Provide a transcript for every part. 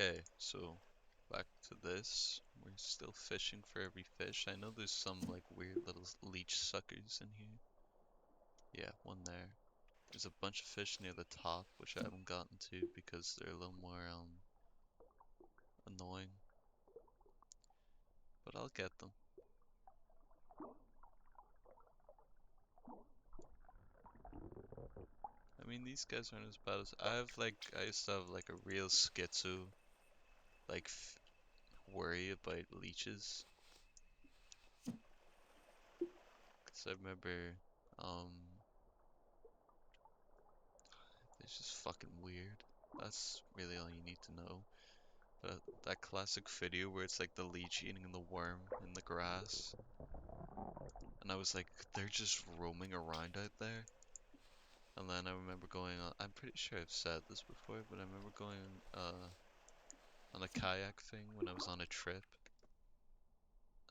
Okay, so back to this. We're still fishing for every fish. I know there's some like weird little leech suckers in here. Yeah, one there. There's a bunch of fish near the top, which I haven't gotten to because they're a little more annoying. But I'll get them. I mean, these guys aren't as bad as I used to have like a real schizo like worry about leeches. 'Cause I remember um it's just fucking weird. That's really all you need to know. That classic video where it's like the leech eating the worm in the grass. And I was like, they're just roaming around out there. And then I remember going on, I'm pretty sure I've said this before, but I remember going on a kayak thing when I was on a trip.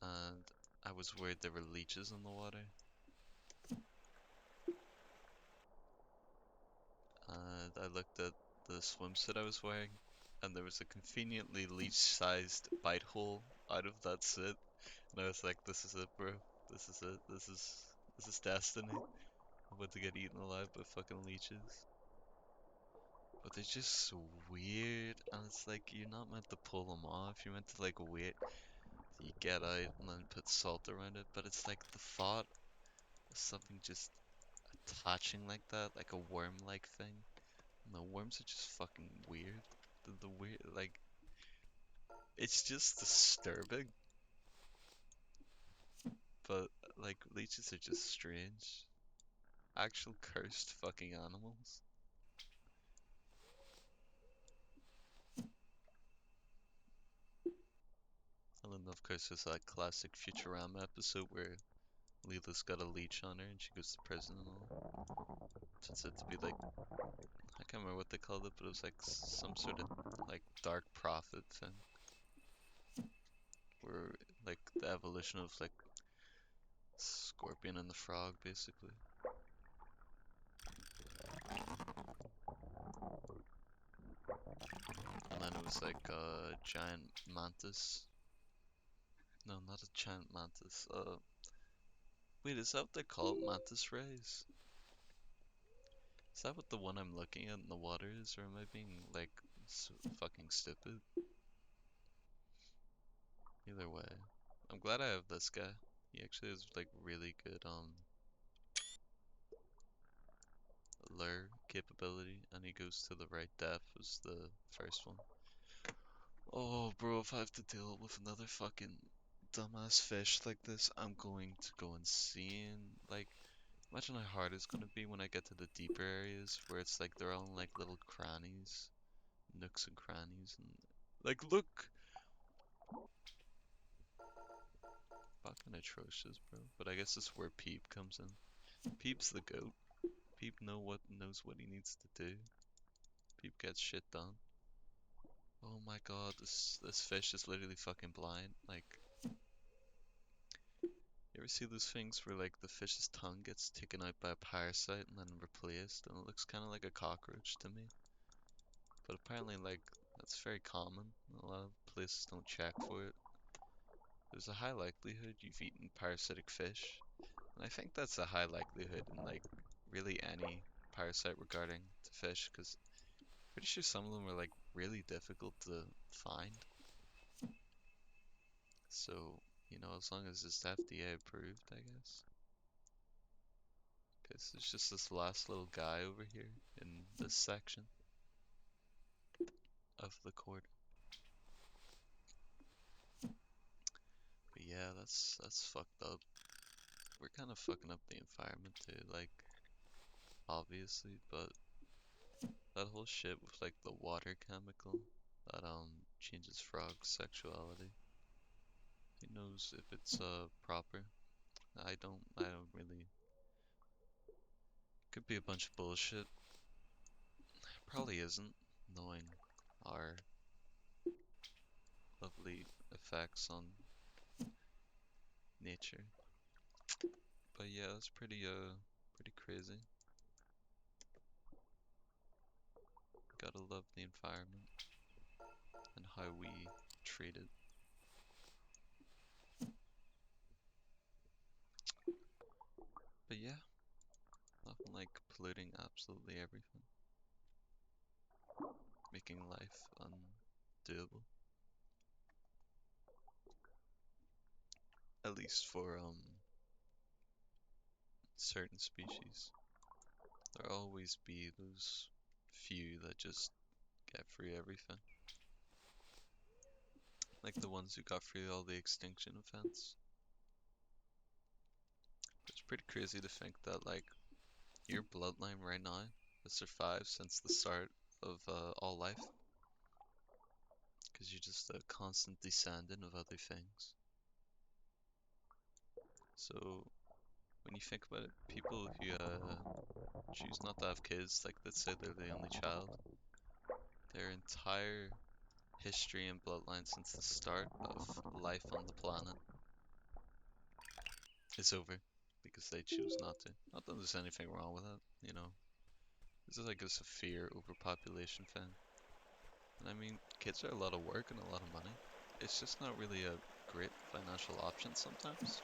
And I was worried there were leeches in the water. And I looked at the swimsuit I was wearing, and there was a conveniently leech-sized bite hole out of that suit. And I was like, this is it, bro. This is it. This is destiny. I'm about to get eaten alive by fucking leeches. But they're just so weird, and it's like you're not meant to pull them off. You're meant to like wait till you get out and then put salt around it. But it's like the thought of something just attaching like that, like a worm-like thing. And the worms are just fucking weird. The weird, like, it's just disturbing. But like leeches are just strange. Actual cursed fucking animals. And then of course there's that classic Futurama episode where Leela's got a leech on her and she goes to prison and all. Turns out to be like, I can't remember what they called it, but it was like some sort of like dark prophet thing. Where like the evolution of like Scorpion and the Frog basically. And then it was like a giant mantis. No, not a giant mantis. Wait, is that what they call it? Mantis rays? Is that what the one I'm looking at in the water is, or am I being like so fucking stupid? Either way, I'm glad I have this guy. He actually has like really good lure capability, and he goes to the right depth as the first one. Oh, bro, if I have to deal with another fucking dumbass fish like this, I'm going to go insane. Like, imagine how hard it's gonna be when I get to the deeper areas where it's like they're all in like little crannies, nooks and crannies, and like, look! Fucking atrocious, bro. But I guess this is where Peeb comes in. Peeb's the goat. Peeb knows what he needs to do. Peeb gets shit done. Oh my god, this fish is literally fucking blind. Like, you ever see those things where like the fish's tongue gets taken out by a parasite and then replaced, and it looks kind of like a cockroach to me. But apparently, like, that's very common. A lot of places don't check for it. There's a high likelihood you've eaten parasitic fish, and I think that's a high likelihood in like really any parasite regarding to fish, because pretty sure some of them are like really difficult to find. So, as long as it's FDA approved, I guess. Because there's just this last little guy over here in this section of the court. But yeah, that's fucked up. We're kind of fucking up the environment too, like, obviously, but that whole shit with like the water chemical that changes frogs' sexuality. Who knows if it's proper? I don't really. Could be a bunch of bullshit. Probably isn't, knowing our lovely effects on nature. But yeah, that's pretty crazy. Gotta love the environment and how we treat it. But yeah, nothing like polluting absolutely everything, making life undoable. At least for certain species. There'll always be those few that just get free everything. Like the ones who got free all the extinction events. It's pretty crazy to think that like your bloodline right now has survived since the start of all life. Because you're just a constant descendant of other things. So when you think about it, people who choose not to have kids, like let's say they're the only child, their entire history and bloodline since the start of life on the planet is over because they choose not to. Not that there's anything wrong with it, you know. This is, I guess, a fear overpopulation thing. And I mean, kids are a lot of work and a lot of money. It's just not really a great financial option sometimes.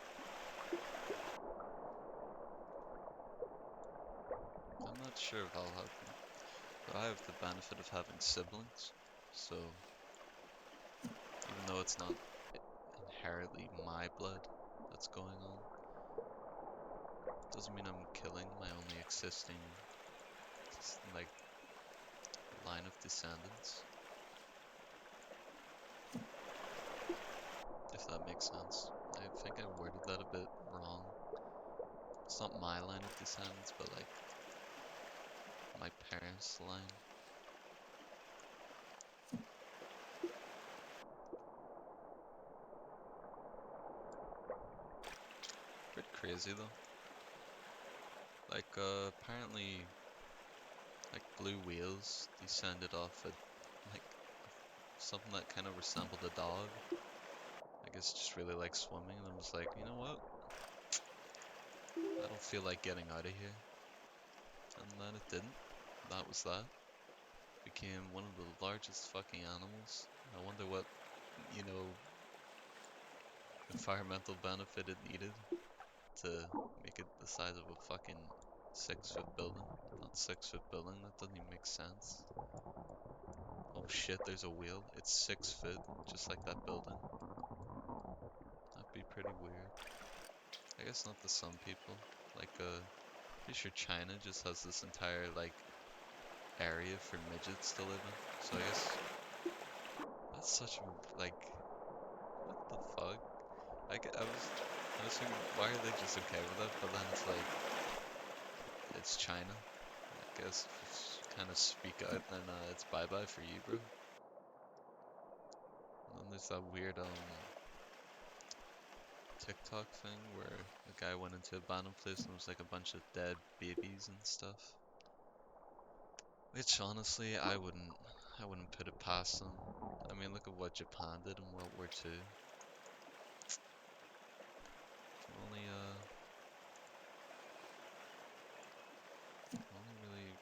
I'm not sure if I'll have them. But I have the benefit of having siblings, so even though it's not inherently my blood that's going on, doesn't mean I'm killing my only existing like line of descendants, if that makes sense. I think I worded that a bit wrong. It's not my line of descendants, but like my parents' line. Pretty crazy though. Like apparently like blue whales descended off a like something that kind of resembled a dog. I guess just really like swimming, and I'm just like, you know what? I don't feel like getting out of here. And then it didn't. That was that. Became one of the largest fucking animals. I wonder what, you know, environmental benefit it needed to make it the size of a fucking 6 foot building. Not 6 foot building, that doesn't even make sense. Oh shit, there's a wheel. It's 6 foot, just like that building. That'd be pretty weird. I guess not to some people. Like, pretty sure China just has this entire, like, area for midgets to live in. So I guess that's such a, like, what the fuck? I was thinking, why are they just okay with that? But then it's like, it's China. I guess if you kind of speak out, then it's bye-bye for you, bro. And then there's that weird, TikTok thing where a guy went into an abandoned place and there was like a bunch of dead babies and stuff. Which honestly, I wouldn't put it past them. I mean, look at what Japan did in World War II. Can only really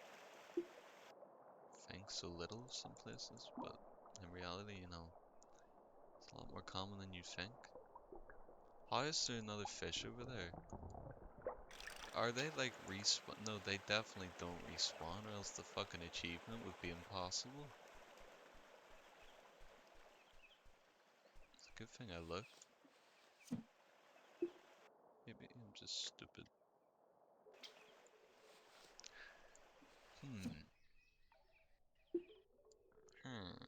think so little of some places, but in reality, you know, it's a lot more common than you think. How is there another fish over there? Are they like respawn? No, they definitely don't respawn, or else the fucking achievement would be impossible. It's a good thing I looked. Maybe I'm just stupid. Hmm. Hmm.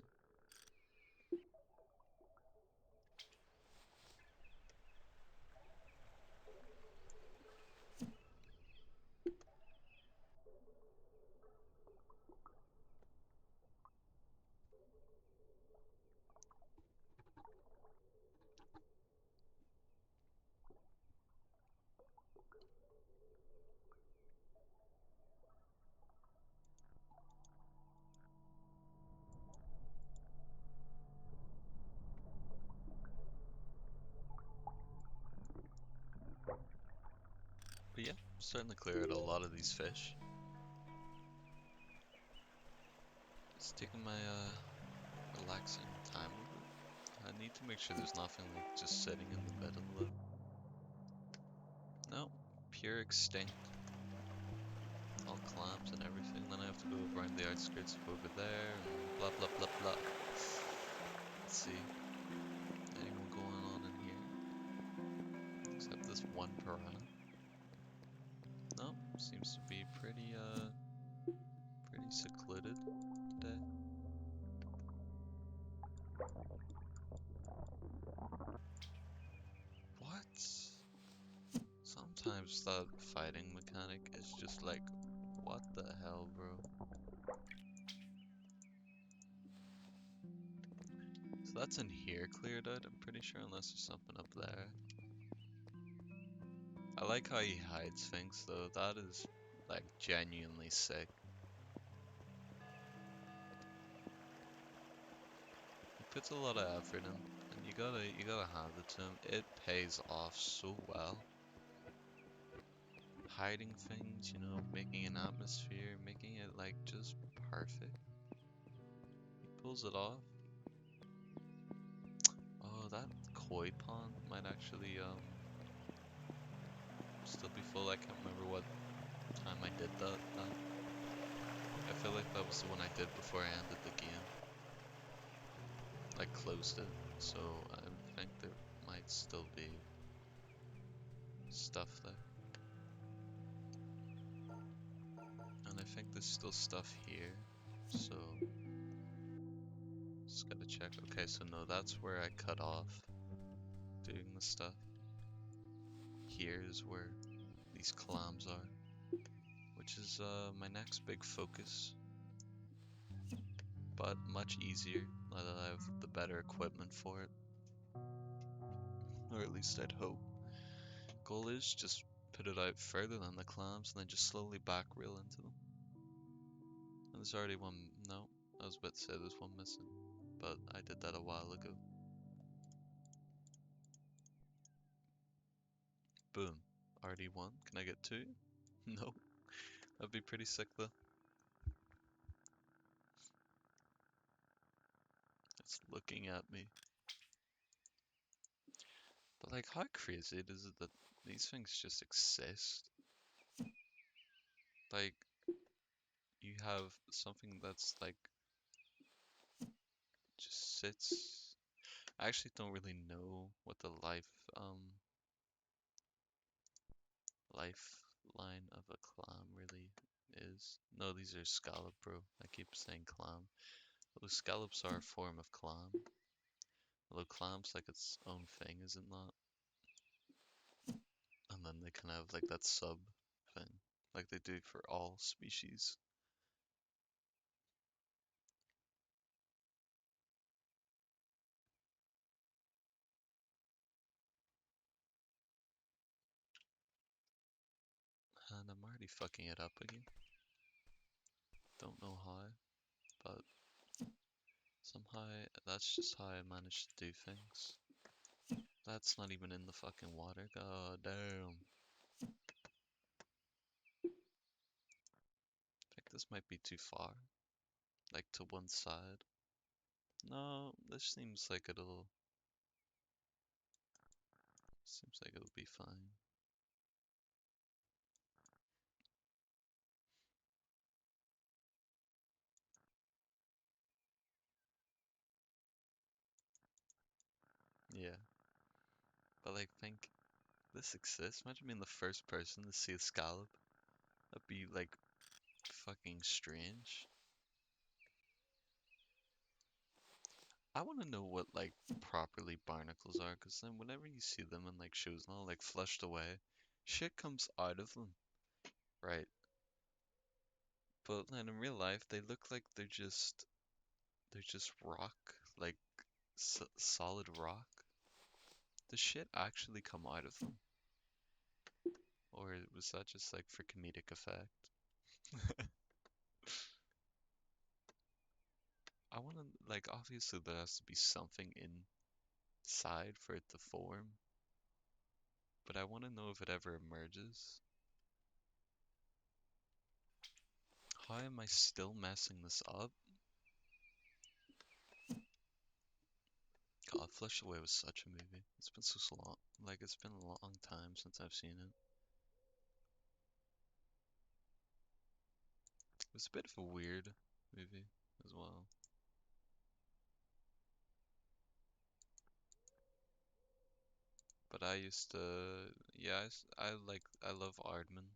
But yeah, I'm starting to clear out a lot of these fish. Just taking my relaxing time need to make sure there's nothing like just sitting in the middle though. No, pure extinct. All clams and everything. Then I have to go around the outskirts of over there and blah blah blah blah. Let's see. Anyone going on in here? Except this one piranha. No, seems to be pretty secluded today. What? Sometimes that fighting mechanic is just like, what the hell, bro? So that's in here cleared out, I'm pretty sure, unless there's something up there. I like how he hides things though, that is like genuinely sick. He puts a lot of effort in, and you gotta hand it to him. It pays off so well. Hiding things, you know, making an atmosphere, making it like just perfect. He pulls it off. Oh, that koi pond might actually still be full. I can't remember what time I did that. I feel like that was the one I did before I ended the game. I closed it, so I think there might still be stuff there. And I think there's still stuff here, so just gotta check. Okay, so no, that's where I cut off doing the stuff. Here's where these clams are, which is my next big focus, but much easier now that I have the better equipment for it, or at least I'd hope. Goal is just put it out further than the clams and then just slowly back reel into them. And there's already one. No, I was about to say there's one missing, but I did that a while ago. Boom, already one. Can I get two? No, that'd be pretty sick though. It's looking at me. But like, how crazy is it that these things just exist? Like, you have something that's like just sits. I actually don't really know what the lifeline of a clam really is. No, these are scallop, bro. I keep saying clam. Those scallops are a form of clam. Although clam's like its own thing, is it not? And then they kind of have like that sub thing, like they do for all species. And I'm already fucking it up again. Don't know how, but somehow that's just how I manage to do things. That's not even in the fucking water. God damn. I think this might be too far. Like to one side. No, this seems like it'll be fine. Yeah. But like think this exists. Imagine being the first person to see a scallop. That'd be like fucking strange. I want to know what like properly barnacles are, because then whenever you see them in like shows and all like flushed away, shit comes out of them, right? But then in real life, they look like they're just rock, like solid rock. Does shit actually come out of them, or was that just like for comedic effect? I want to like obviously there has to be something inside for it to form, but I want to know if it ever emerges. How am I still messing this up? God, Flushed Away was such a movie. It's been so long. Like, it's been a long time since I've seen it. It was a bit of a weird movie as well. But I used to, yeah, I love Aardman,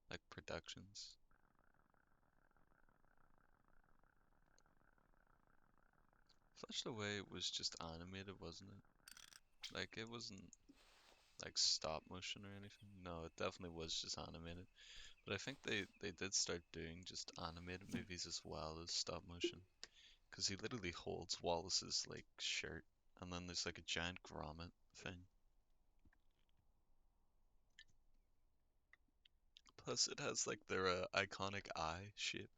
like Productions. Flushed Away was just animated, wasn't it? Like, it wasn't like stop motion or anything. No, it definitely was just animated. But I think they did start doing just animated movies as well as stop motion. Because he literally holds Wallace's like shirt, and then there's like a giant grommet thing. Plus, it has like their iconic eye shape.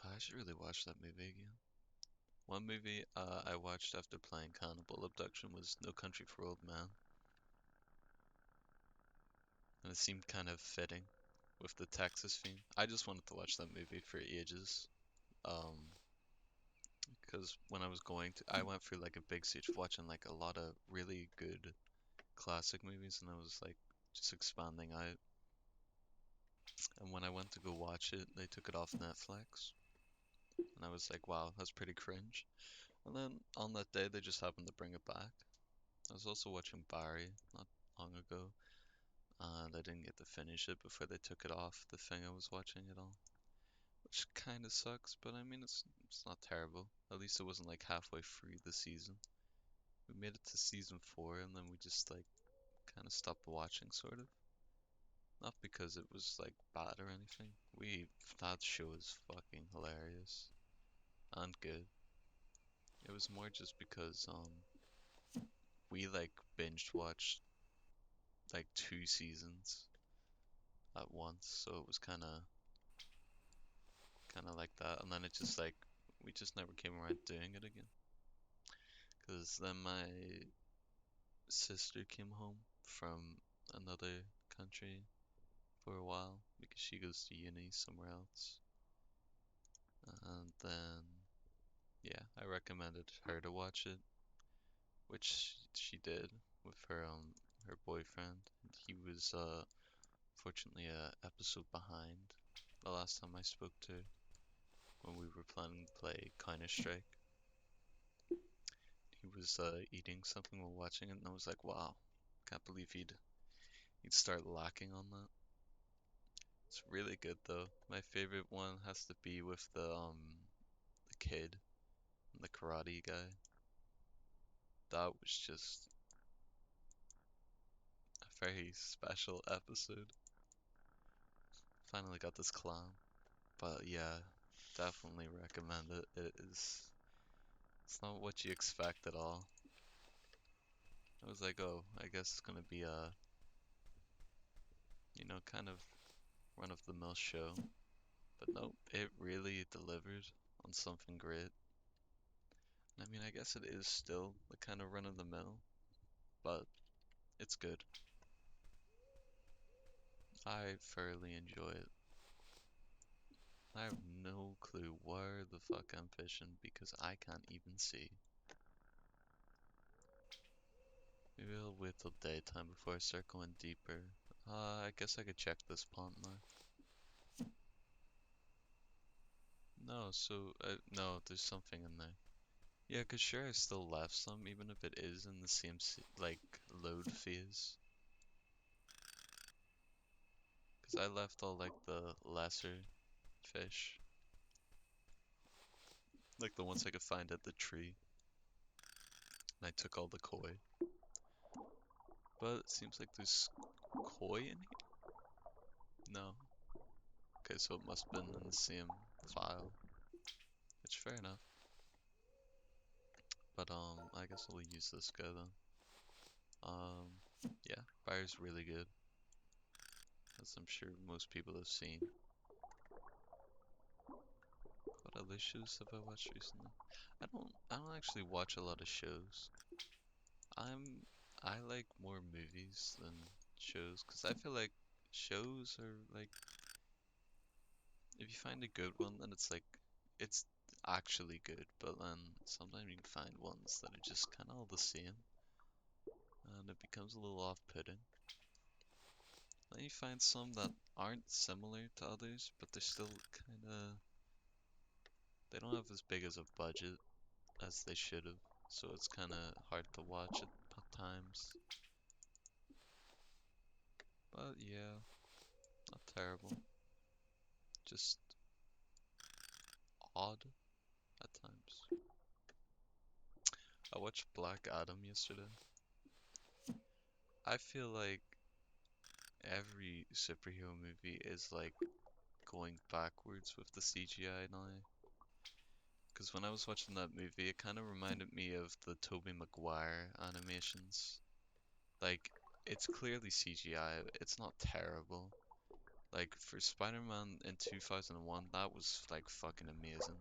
God, I should really watch that movie again. One movie I watched after playing Cannibal Abduction was No Country for Old Men, and it seemed kind of fitting with the Texas theme. I just wanted to watch that movie for ages. Um, because when I was going to, I went through like a big stage of watching like a lot of really good classic movies, and I was like just expanding out. And when I went to go watch it, they took it off Netflix, and I was like, wow, that's pretty cringe. And then on that day, they just happened to bring it back. I was also watching Barry not long ago, and I didn't get to finish it before they took it off the thing I was watching it on, which kind of sucks. But I mean, it's not terrible. At least it wasn't like halfway through the season. We made it to season 4, and then we just like kind of stopped watching, sort of. Not because it was like bad or anything. That show is fucking hilarious and good. It was more just because we like binged watched like 2 seasons at once, so it was kind of like that, and then it just like we just never came around doing it again. Because then my sister came home from another country for a while because she goes to uni somewhere else, and then yeah, I recommended her to watch it, which she did with her boyfriend. And he was fortunately a episode behind the last time I spoke to her when we were planning to play Counter Strike. He was eating something while watching it, and I was like, wow, can't believe he'd start lacking on that. It's really good though. My favorite one has to be with the kid and the karate guy. That was just a very special episode. Finally got this clown. But yeah, definitely recommend it. It's not what you expect at all. I was like, oh, I guess it's gonna be a, kind of run of the mill show. But nope, it really delivered on something great. I mean, I guess it is still the kind of run of the mill, but it's good. I thoroughly enjoy it. I have no clue where the fuck I'm fishing because I can't even see. Maybe I'll wait till daytime before I start going deeper. I guess I could check this pond now. No, no, there's something in there. Yeah, 'cause sure I still left some, even if it is in the same, like, load phase. 'Cause I left all, like, the lesser fish. Like, the ones I could find at the tree. And I took all the koi. But it seems like there's koi in here? No. Okay, so it must have been in the same file. Which, fair enough. But, I guess I'll use this guy then. Yeah, Fire's really good, as I'm sure most people have seen. What other shows have I watched recently? I don't actually watch a lot of shows. I'm I like more movies than shows, because I feel like shows are like, if you find a good one, then it's like it's actually good, but then sometimes you can find ones that are just kind of all the same, and it becomes a little off-putting. Then you find some that aren't similar to others, but they're still kind of, they don't have as big as a budget as they should have, so it's kind of hard to watch at times. But yeah, not terrible, just odd at times. I watched Black Adam yesterday. I feel like every superhero movie is like going backwards with the CGI now. Because when I was watching that movie, it kind of reminded me of the Tobey Maguire animations. Like, it's clearly CGI, it's not terrible. Like, for Spider-Man in 2001, that was like fucking amazing.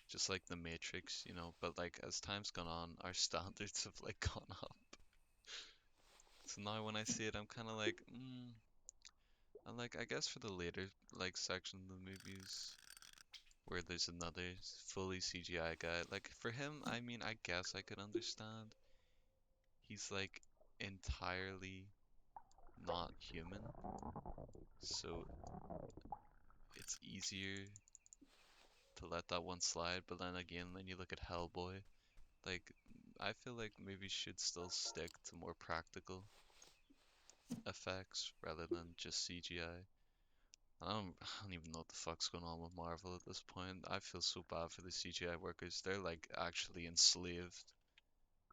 Just like The Matrix, you know, but like as time's gone on, our standards have like gone up. So now when I see it, I'm kind of like, and like, I guess for the later like section of the movies, where there's another fully CGI guy. Like for him, I mean, I guess I could understand. He's like entirely not human, so it's easier to let that one slide. But then again, when you look at Hellboy, like I feel like movies should still stick to more practical effects rather than just CGI. I don't even know what the fuck's going on with Marvel at this point. I feel so bad for the CGI workers. They're like actually enslaved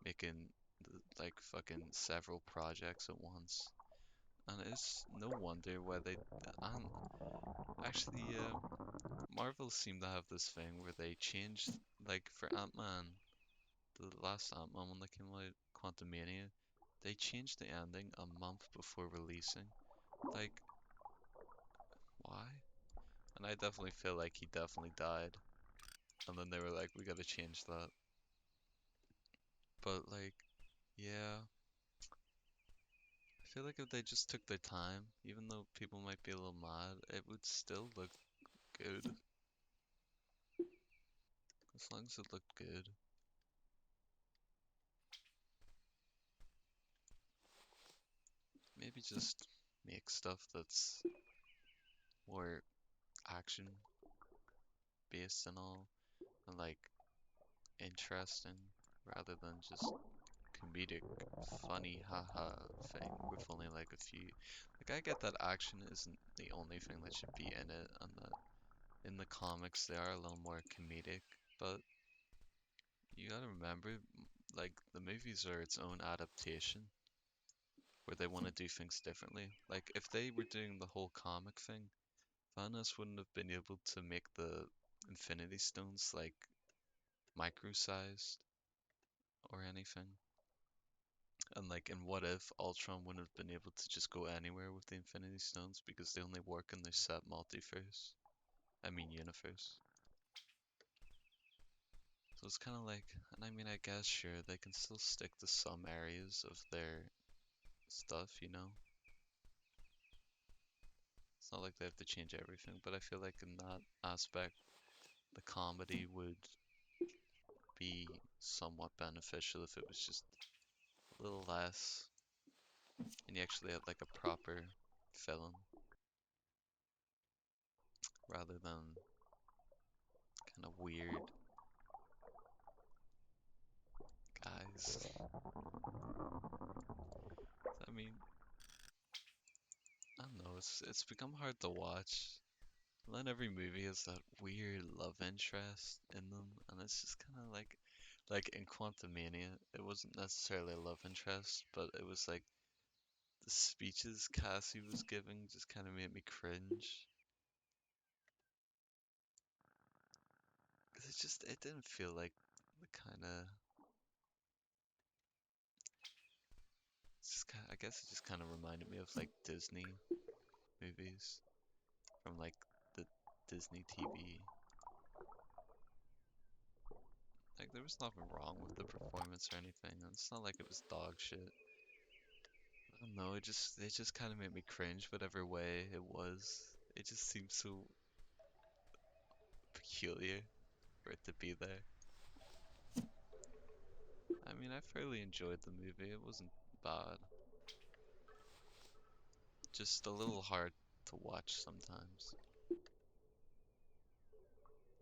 making like fucking several projects at once. And it's no wonder why they. And actually, Marvel seem to have this thing where they changed, like for Ant-Man, the last Ant-Man one that came out, Quantumania, they changed the ending a month before releasing. Like, why? And I definitely feel like he definitely died. And then they were like, we gotta change that. But like, yeah, I feel like if they just took their time, even though people might be a little mad, it would still look good. As long as it looked good. Maybe just make stuff that's more action based and all, and like interesting, rather than just comedic, funny, haha thing with only like a few. Like, I get that action isn't the only thing that should be in it, and that in the comics they are a little more comedic, but you gotta remember, like, the movies are its own adaptation where they want to do things differently. Like, if they were doing the whole comic thing, Thanos wouldn't have been able to make the Infinity Stones like micro-sized or anything. And like in What If, Ultron wouldn't have been able to just go anywhere with the Infinity Stones because they only work in their set multiverse. I mean universe. So it's kind of like, and I mean, I guess sure they can still stick to some areas of their stuff, you know. It's not like they have to change everything, but I feel like in that aspect, the comedy would be somewhat beneficial if it was just a little less, and you actually had like a proper film rather than kind of weird guys. I mean, I don't know, it's become hard to watch. And then every movie has that weird love interest in them, and it's just kind of like in Quantumania, it wasn't necessarily a love interest, but it was like the speeches Cassie was giving just kind of made me cringe. Because it didn't feel like the kind of, I guess it just kind of reminded me of like Disney movies from like the Disney TV. Like there was nothing wrong with the performance or anything. And it's not like it was dog shit. I don't know, it just kind of made me cringe whatever way it was. It just seemed so peculiar. for it to be there. I mean, I fairly enjoyed the movie. It wasn't bad. Just a little hard to watch sometimes.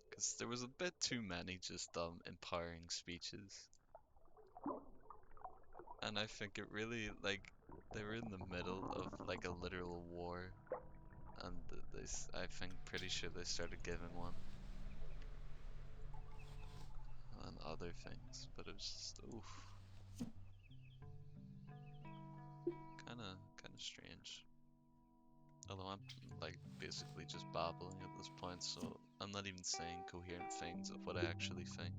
Because there was a bit too many just empowering speeches. And I think it really, like, they were in the middle of, like, a literal war. And I think, pretty sure they started giving one. And other things. But it was just, oof. Kinda strange. Although I'm like basically just babbling at this point, so I'm not even saying coherent things of what I actually think.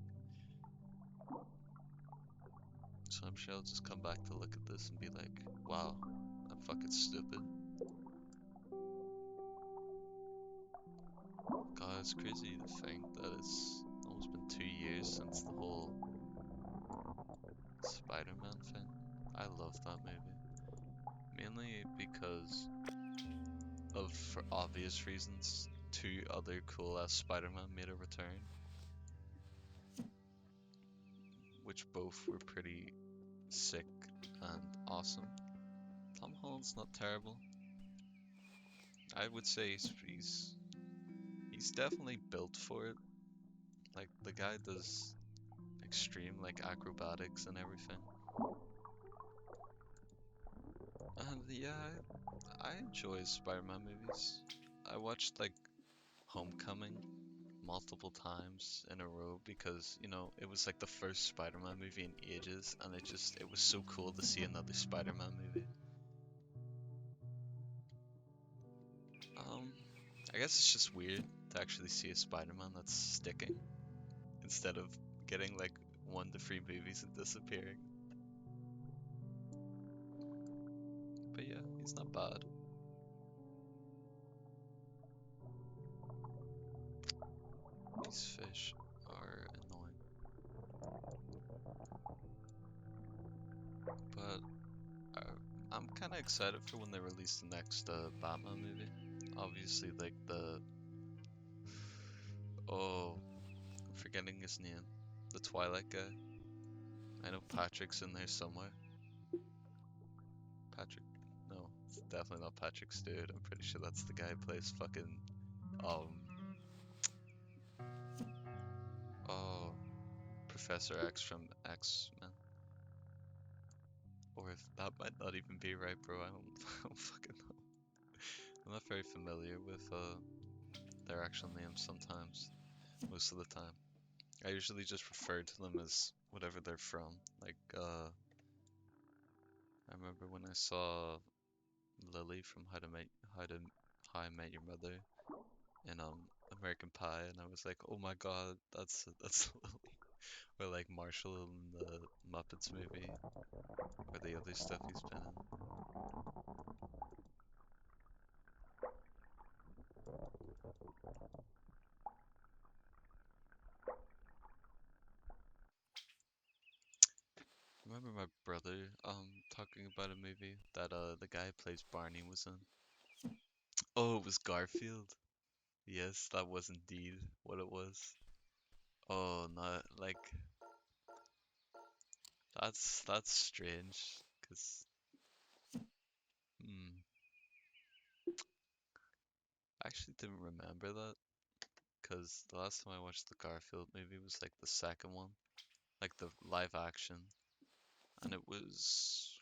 So I'm sure I'll just come back to look at this and be like, wow, I'm fucking stupid. God, it's crazy to think that it's almost been 2 years since the whole Spider-Man thing. I love that movie. Mainly because of, for obvious reasons, two other cool ass Spider-Man made a return, which both were pretty sick and awesome. Tom Holland's not terrible. I would say he's definitely built for it. Like the guy does extreme like acrobatics and everything. And yeah, I enjoy Spider-Man movies. I watched like Homecoming multiple times in a row because, you know, it was like the first Spider-Man movie in ages and it was so cool to see another Spider-Man movie. Um, I guess it's just weird to actually see a Spider-Man that's sticking instead of getting like 1 to 3 movies and disappearing. But yeah, he's not bad. These fish are annoying. But I'm kind of excited for when they release the next Batman movie. Obviously, like oh, I'm forgetting his name. The Twilight guy. I know Patrick's in there somewhere. Patrick? No, it's definitely not Patrick Stewart. I'm pretty sure that's the guy who plays fucking um oh Professor X from X-Men. Or if that might not even be right, bro. I don't fucking know. I'm not very familiar with their actual names sometimes, most of the time. I usually just refer to them as whatever they're from. Like, I remember when I saw Lily from How I Met Your Mother in American Pie, and I was like, oh my god, that's Lily. Or like Marshall in the Muppets movie, or the other stuff he's been in. I remember my brother talking about a movie that the guy who plays Barney was in. Oh, it was Garfield. Yes, that was indeed what it was. Oh, not like that's strange, cause hmm, I actually didn't remember that, cause the last time I watched the Garfield movie was like the second one, like the live action, and it was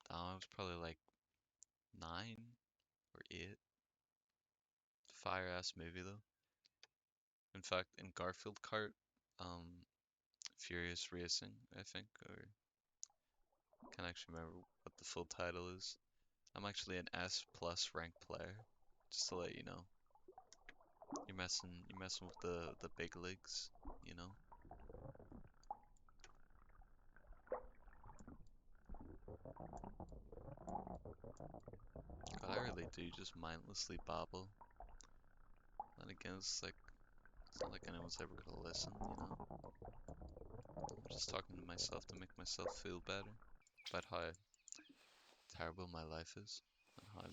I was probably like 9 or 8. Fire ass movie though. In fact, in Garfield Kart, um, Furious Racing, I think, or can't actually remember what the full title is. I'm actually an S plus ranked player, just to let you know. You're messing with the big leagues, you know. God, I really do just mindlessly babble. And again, it's not like anyone's ever gonna listen, you know. I'm just talking to myself to make myself feel better about how terrible my life is and how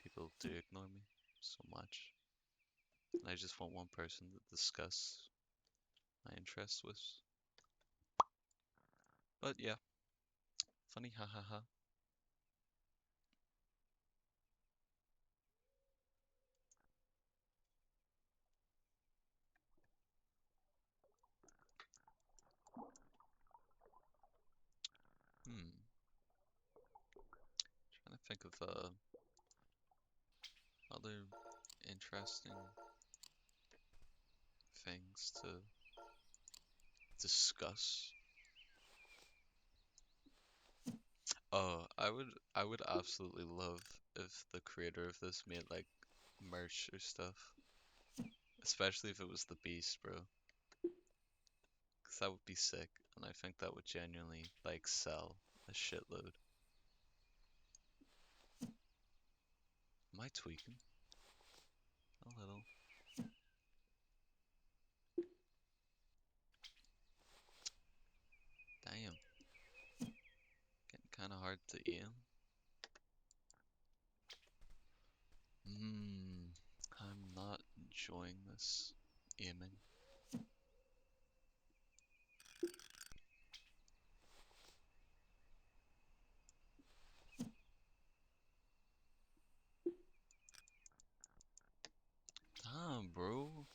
people do ignore me so much. And I just want one person to discuss my interests with. But yeah, funny, ha ha ha. Hmm, trying to think of other interesting things to discuss. Oh, I would absolutely love if the creator of this made like merch or stuff, especially if it was the Beast, bro. Cause that would be sick, and I think that would genuinely like sell a shitload. Am I tweaking? A little. Damn, getting kind of hard to aim. Hmm, I'm not enjoying this aiming. Damn, bro.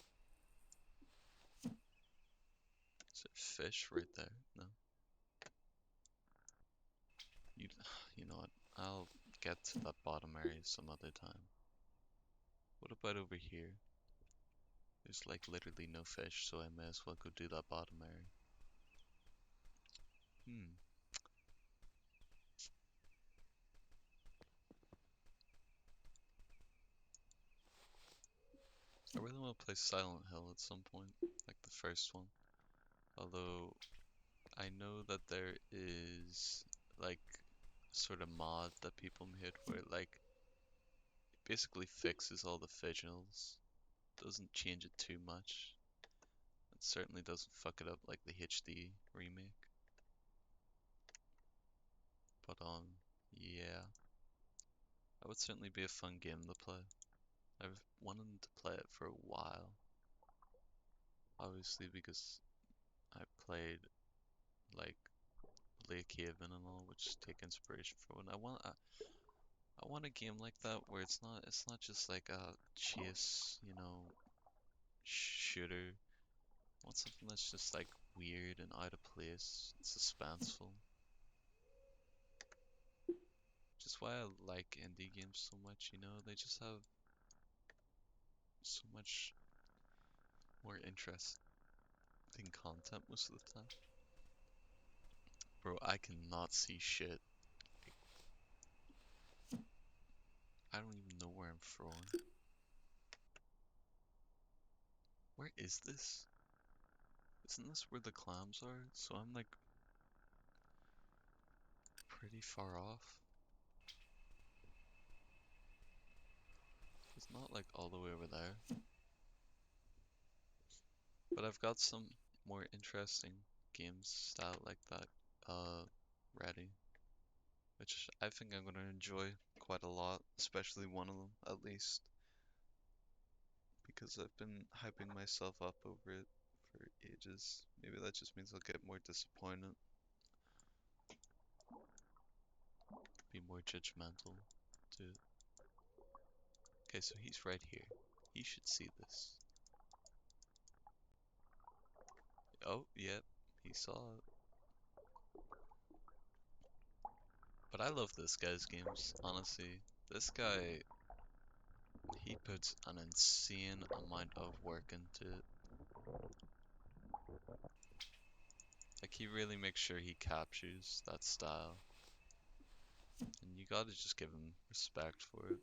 Is there fish right there? No. You, you know what? I'll get to that bottom area some other time. What about over here? There's like literally no fish, so I may as well go do that bottom area. Hmm. I really want to play Silent Hill at some point, like the first one. Although I know that there is like sort of mod that people made where it like basically fixes all the visuals, doesn't change it too much. It certainly doesn't fuck it up like the HD remake. But yeah, that would certainly be a fun game to play. I've wanted to play it for a while, obviously because I played like Lake Haven and all, which take inspiration from it. I want a game like that where it's not just like a chase, shooter. I want something that's just like weird and out of place, suspenseful. Just why I like indie games so much, they just have so much more interesting content most of the time. Bro, I cannot see shit. Like, I don't even know where I'm throwing. Where is this? Isn't this where the clams are? So I'm like pretty far off. It's not like all the way over there. But I've got some more interesting games style like that uh ready, which I think I'm gonna enjoy quite a lot, especially one of them at least, because I've been hyping myself up over it for ages. Maybe that just means I'll get more disappointed, be more judgmental to it. Okay, so he's right here. He should see this. Oh, yep, he saw it. But I love this guy's games, honestly. This guy, he puts an insane amount of work into it. Like, he really makes sure he captures that style. And you gotta just give him respect for it.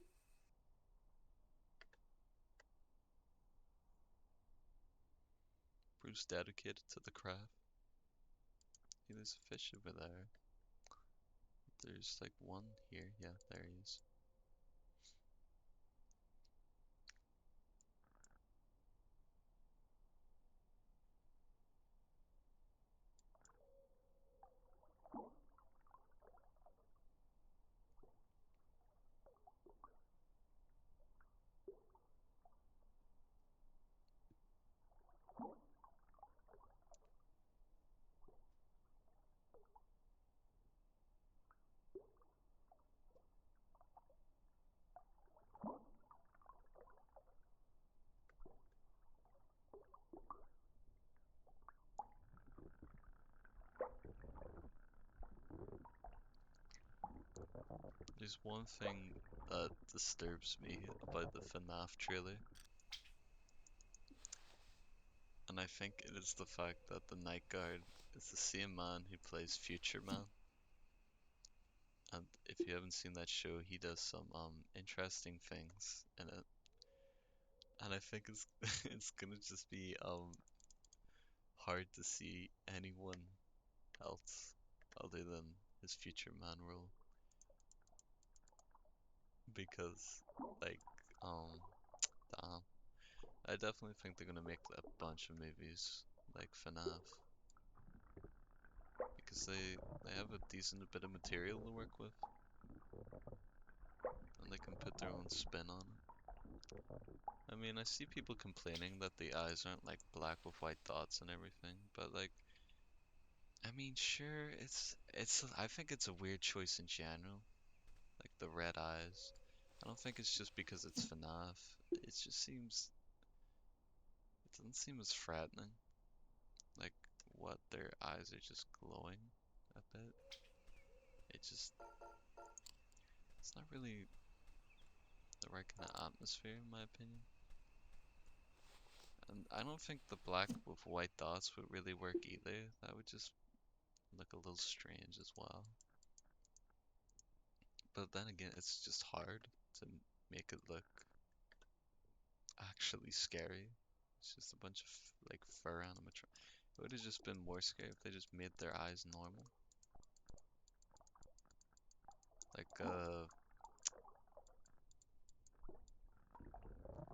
Bruce dedicated to the craft. Hey, there's a fish over there. There's like one here. Yeah, there he is. There's one thing that disturbs me about the FNAF trailer, and I think it is the fact that the night guard is the same man who plays Future Man. And if you haven't seen that show, he does some interesting things in it. And I think it's it's gonna just be hard to see anyone else other than his Future Man role because like um damn, I definitely think they're gonna make a bunch of movies like FNAF because they have a decent bit of material to work with and they can put their own spin on it. I mean, I see people complaining that the eyes aren't like black with white dots and everything, but like, I mean, sure, I think it's a weird choice in general, like the red eyes. I don't think it's just because it's FNAF. It just seems, it doesn't seem as threatening. Like, what, their eyes are just glowing a bit. It just, it's not really the right kind of atmosphere, in my opinion. And I don't think the black with white dots would really work either. That would just look a little strange as well. But then again, it's just hard to make it look actually scary. It's just a bunch of like fur animatronics. It would have just been more scary if they just made their eyes normal. Like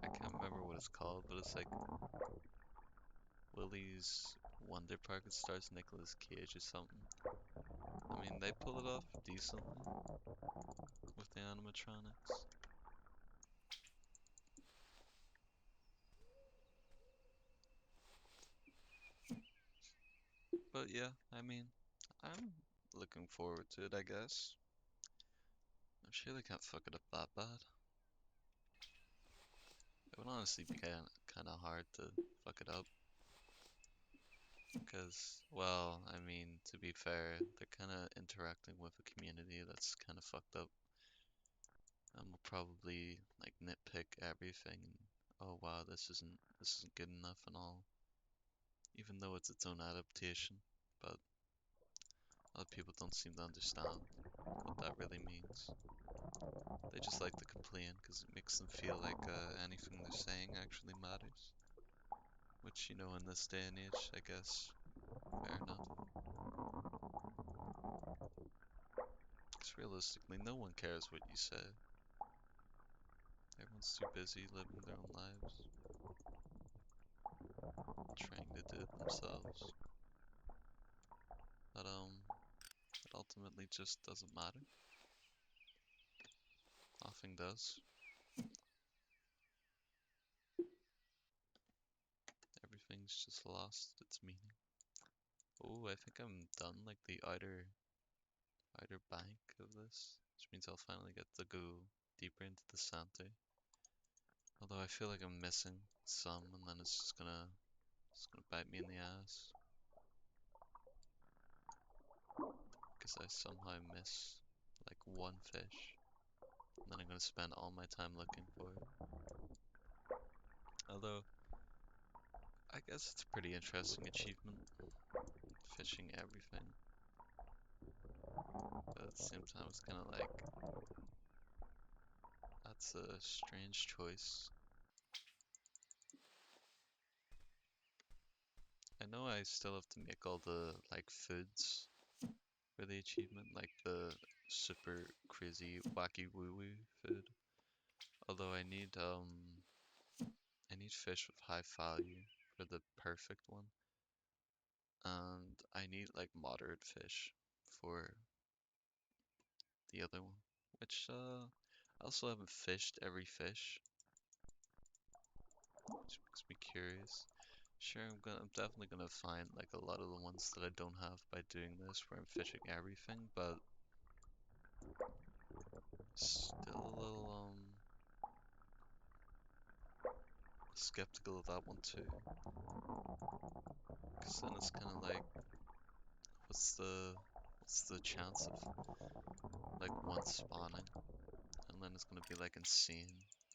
I can't remember what it's called, but it's like Willy's Wonder Park. It stars Nicolas Cage or something. I mean, they pull it off decently with the animatronics. But yeah, I mean, I'm looking forward to it, I guess. I'm sure they can't fuck it up that bad. It would honestly be kind of hard to fuck it up. Because, well, I mean, to be fair, they're kind of interacting with a community that's kind of fucked up. And will probably, like, nitpick everything. Oh wow, this isn't good enough and all. Even though it's its own adaptation. But other people don't seem to understand what that really means. They just like to complain because it makes them feel like anything they're saying actually matters. Which, you know, in this day and age, I guess, fair enough. Because realistically, no one cares what you say. Everyone's too busy living their own lives, trying to do it themselves. But it ultimately just doesn't matter. Nothing does. Everything's just lost its meaning. Oh, I think I'm done like the outer bank of this, which means I'll finally get to go deeper into the center. Although I feel like I'm missing some, and then it's gonna bite me in the ass because I somehow miss like one fish, and then I'm gonna spend all my time looking for it. Although I guess it's a pretty interesting achievement, fishing everything. But at the same time, it's kind of like that's a strange choice. I know I still have to make all the like foods for the achievement, like the super crazy wacky woo woo food. Although I need fish with high value for the perfect one, and I need like moderate fish for the other one, which I also haven't fished every fish, which makes me curious. Sure, I'm definitely gonna find like a lot of the ones that I don't have by doing this, where I'm fishing everything, but still a little skeptical of that one too. Cause then it's kind of like, what's the What's the chance of like one spawning and then it's gonna be like insane.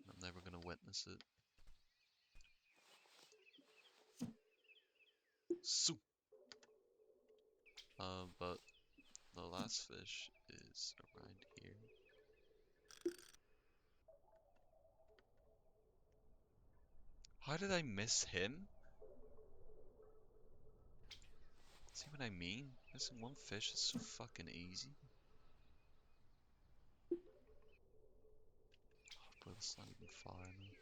I'm never gonna witness it. So, but the last fish is around here. How did I miss him? See what I mean? Missing one fish is so fucking easy. Oh, bro, that's not even far enough.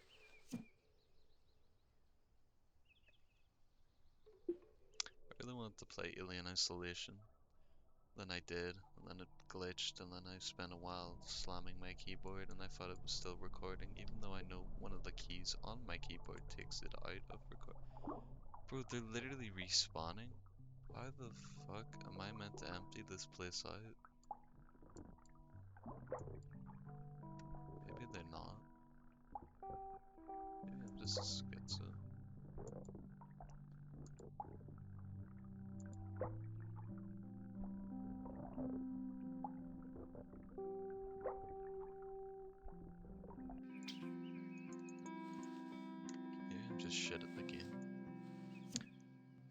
I really wanted to play Alien Isolation. Then I did, and then it glitched, and then I spent a while slamming my keyboard, and I thought it was still recording, even though I know one of the keys on my keyboard takes it out of record. Bro, they're literally respawning? Why the fuck am I meant to empty this place out? Maybe they're not. Maybe I'm just a schizo. Maybe I'm just shit at the game.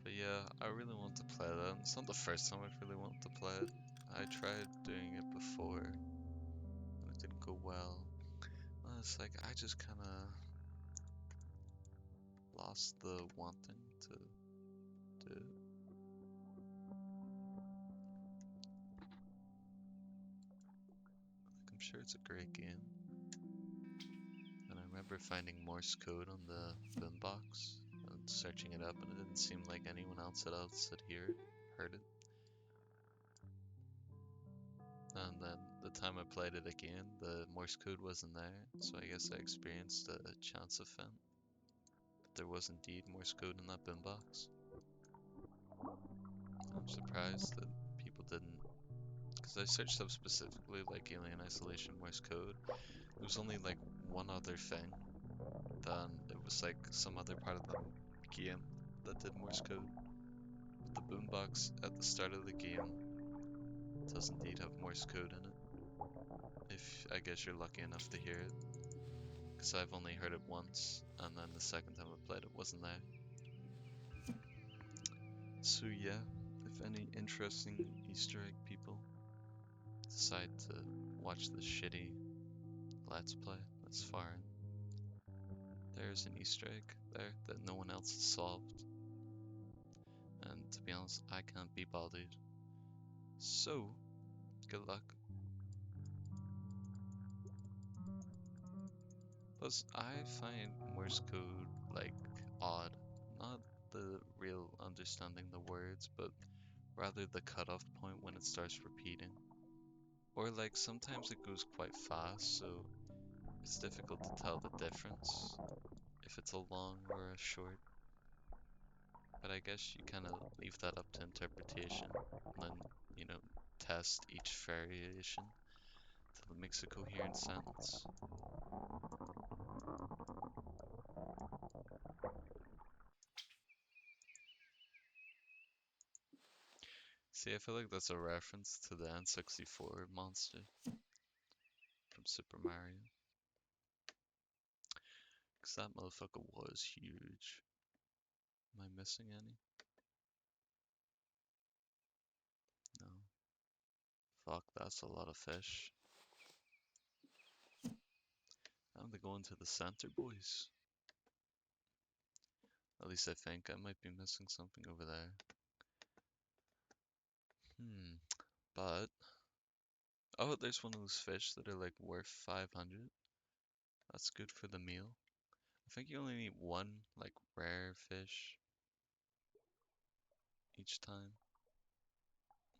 But yeah, I really want to play that. It's not the first time I've really wanted to play it. I tried doing it before, and it didn't go well. It's like I just kind of lost the wanting to do it. Like, I'm sure it's a great game. And I remember finding Morse code on the boombox and searching it up, and it didn't seem like anyone else had heard it. And then the time I played it again, the Morse code wasn't there, so I guess I experienced a chance event. But there was indeed Morse code in that boombox. I'm surprised that people didn't, because I searched up specifically like Alien Isolation Morse code. There was only like one other thing, then it was like some other part of the game that did Morse code. But the boombox at the start of the game does indeed have Morse code in it. If I guess you're lucky enough to hear it. Because I've only heard it once, and then the second time I played it wasn't there. So yeah, if any interesting Easter egg people decide to watch this shitty Let's Play, that's fine. There's an Easter egg there that no one else has solved. And to be honest, I can't be bothered. So, good luck. Plus, I find Morse code like odd. Not the real understanding the words, but rather the cutoff point when it starts repeating. Or like sometimes it goes quite fast, so it's difficult to tell the difference if it's a long or a short. But I guess you kind of leave that up to interpretation and then, you know, test each variation till it makes a coherent sentence. See, I feel like that's a reference to the N64 monster from Super Mario. Because that motherfucker was huge. Am I missing any? No. Fuck, that's a lot of fish. I'm to go into the center, boys. At least I think I might be missing something over there. But... Oh, there's one of those fish that are like worth 500. That's good for the meal. I think you only need one like rare fish each time.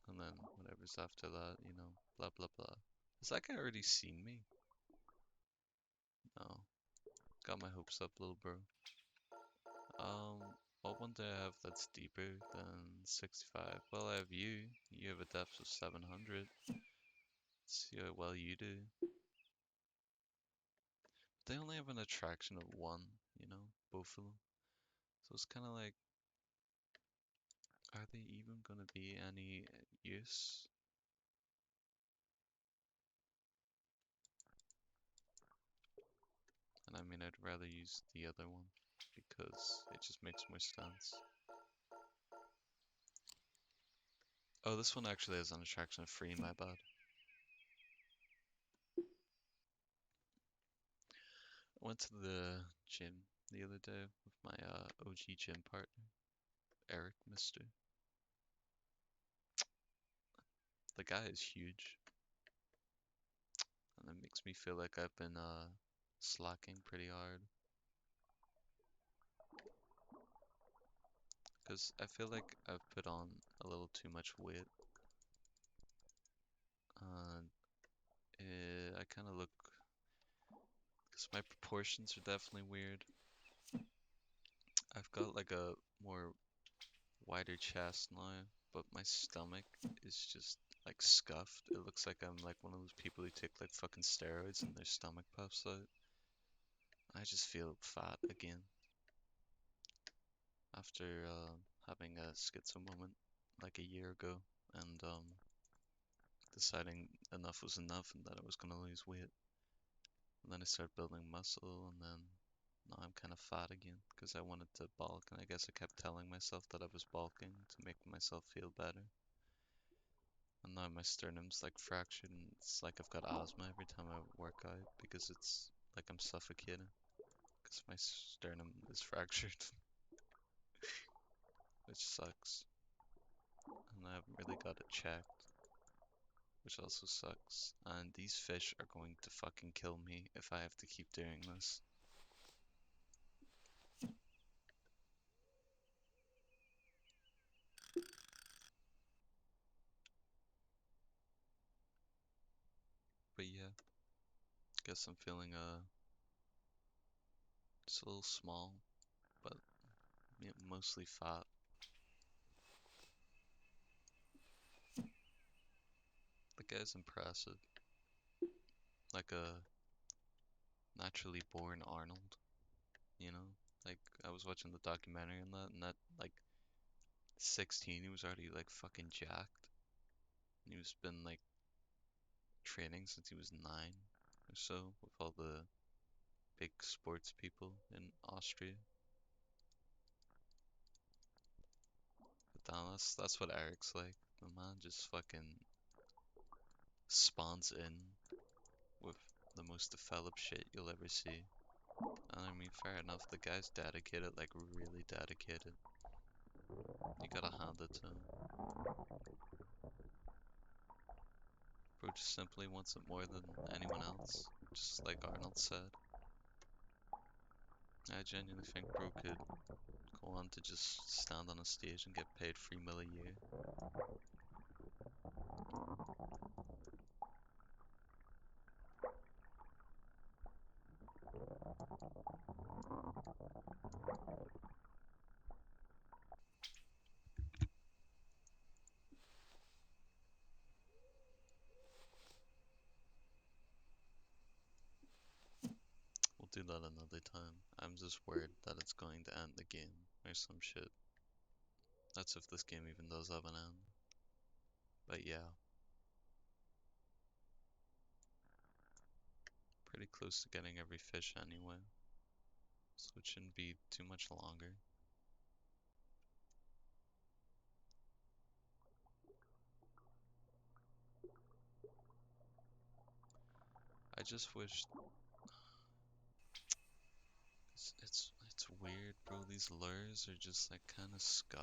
And then whatever's after that, you know, blah blah blah. Has that guy already seen me? No. Got my hopes up, little bro. What one do I have that's deeper than 65? Well, I have you. You have a depth of 700. Let's see how well you do. They only have an attraction of 1, you know, both of them. So it's kind of like, are they even going to be any use? And I mean, I'd rather use the other one because it just makes more sense. Oh, this one actually has an attraction of free, my bad. I went to the gym the other day with my OG gym partner, Eric Mister. The guy is huge, and it makes me feel like I've been slacking pretty hard. Because I feel like I've put on a little too much weight. And I kind of look, because my proportions are definitely weird. I've got like a more wider chest now, but my stomach is just like scuffed. It looks like I'm like one of those people who take like fucking steroids and their stomach puffs out. I just feel fat again after having a schizo moment like a year ago and deciding enough was enough and that I was gonna lose weight. And then I started building muscle, and then now I'm kind of fat again because I wanted to bulk, and I guess I kept telling myself that I was bulking to make myself feel better. And now my sternum's like fractured, and it's like I've got asthma every time I work out because it's like I'm suffocating because my sternum is fractured, which sucks. And I haven't really got it checked, which also sucks. And these fish are going to fucking kill me if I have to keep doing this. But yeah, guess I'm feeling just a little small, but yeah, mostly fat. The guy's impressive, like a naturally born Arnold, you know? Like I was watching the documentary on that, and that like 16, he was already like fucking jacked. And he was been like training since he was 9 or so with all the big sports people in Austria. But that's what Eric's like. The man just fucking spawns in with the most developed shit you'll ever see. And I mean, fair enough, the guy's dedicated, like really dedicated. You gotta hand it to him. Bro just simply wants it more than anyone else, just like Arnold said. I genuinely think Bro could go on to just stand on a stage and get paid 3 mil a year. We'll do that another time. I'm just worried that it's going to end the game or some shit. That's if this game even does have an end. But yeah, pretty close to getting every fish anyway, so it shouldn't be too much longer. I just wish it's weird, bro. These lures are just like kind of scuffed.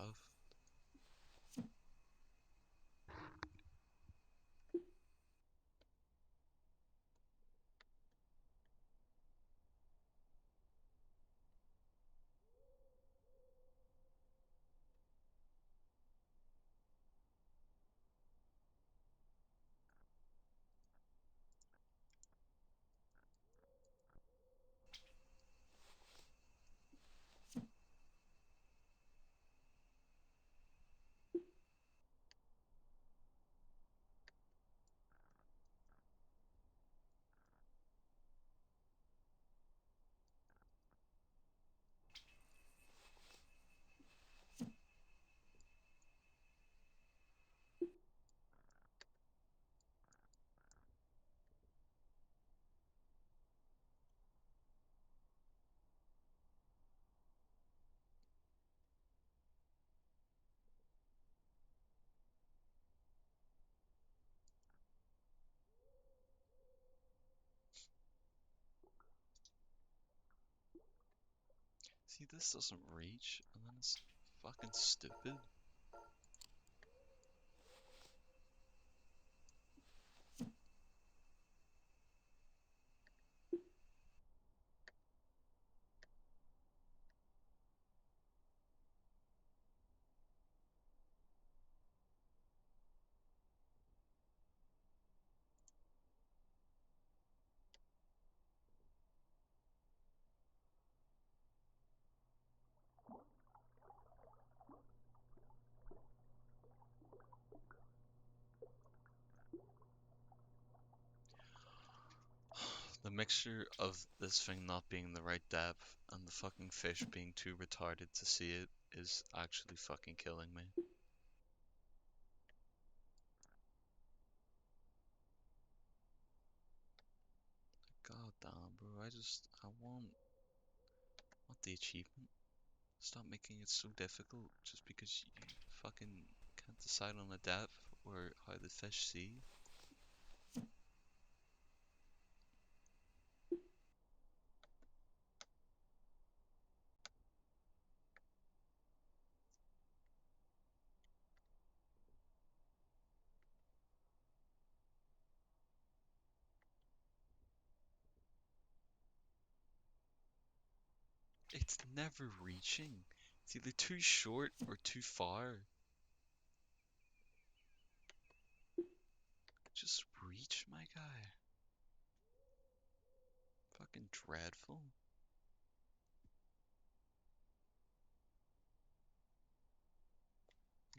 See, this doesn't reach, and then it's fucking stupid. The mixture of this thing not being the right depth and the fucking fish being too retarded to see it is actually fucking killing me. God damn, bro. I want the achievement. Stop making it so difficult just because you fucking can't decide on a depth or how the fish see. It's never reaching. It's either too short or too far. Just reach, my guy. Fucking dreadful.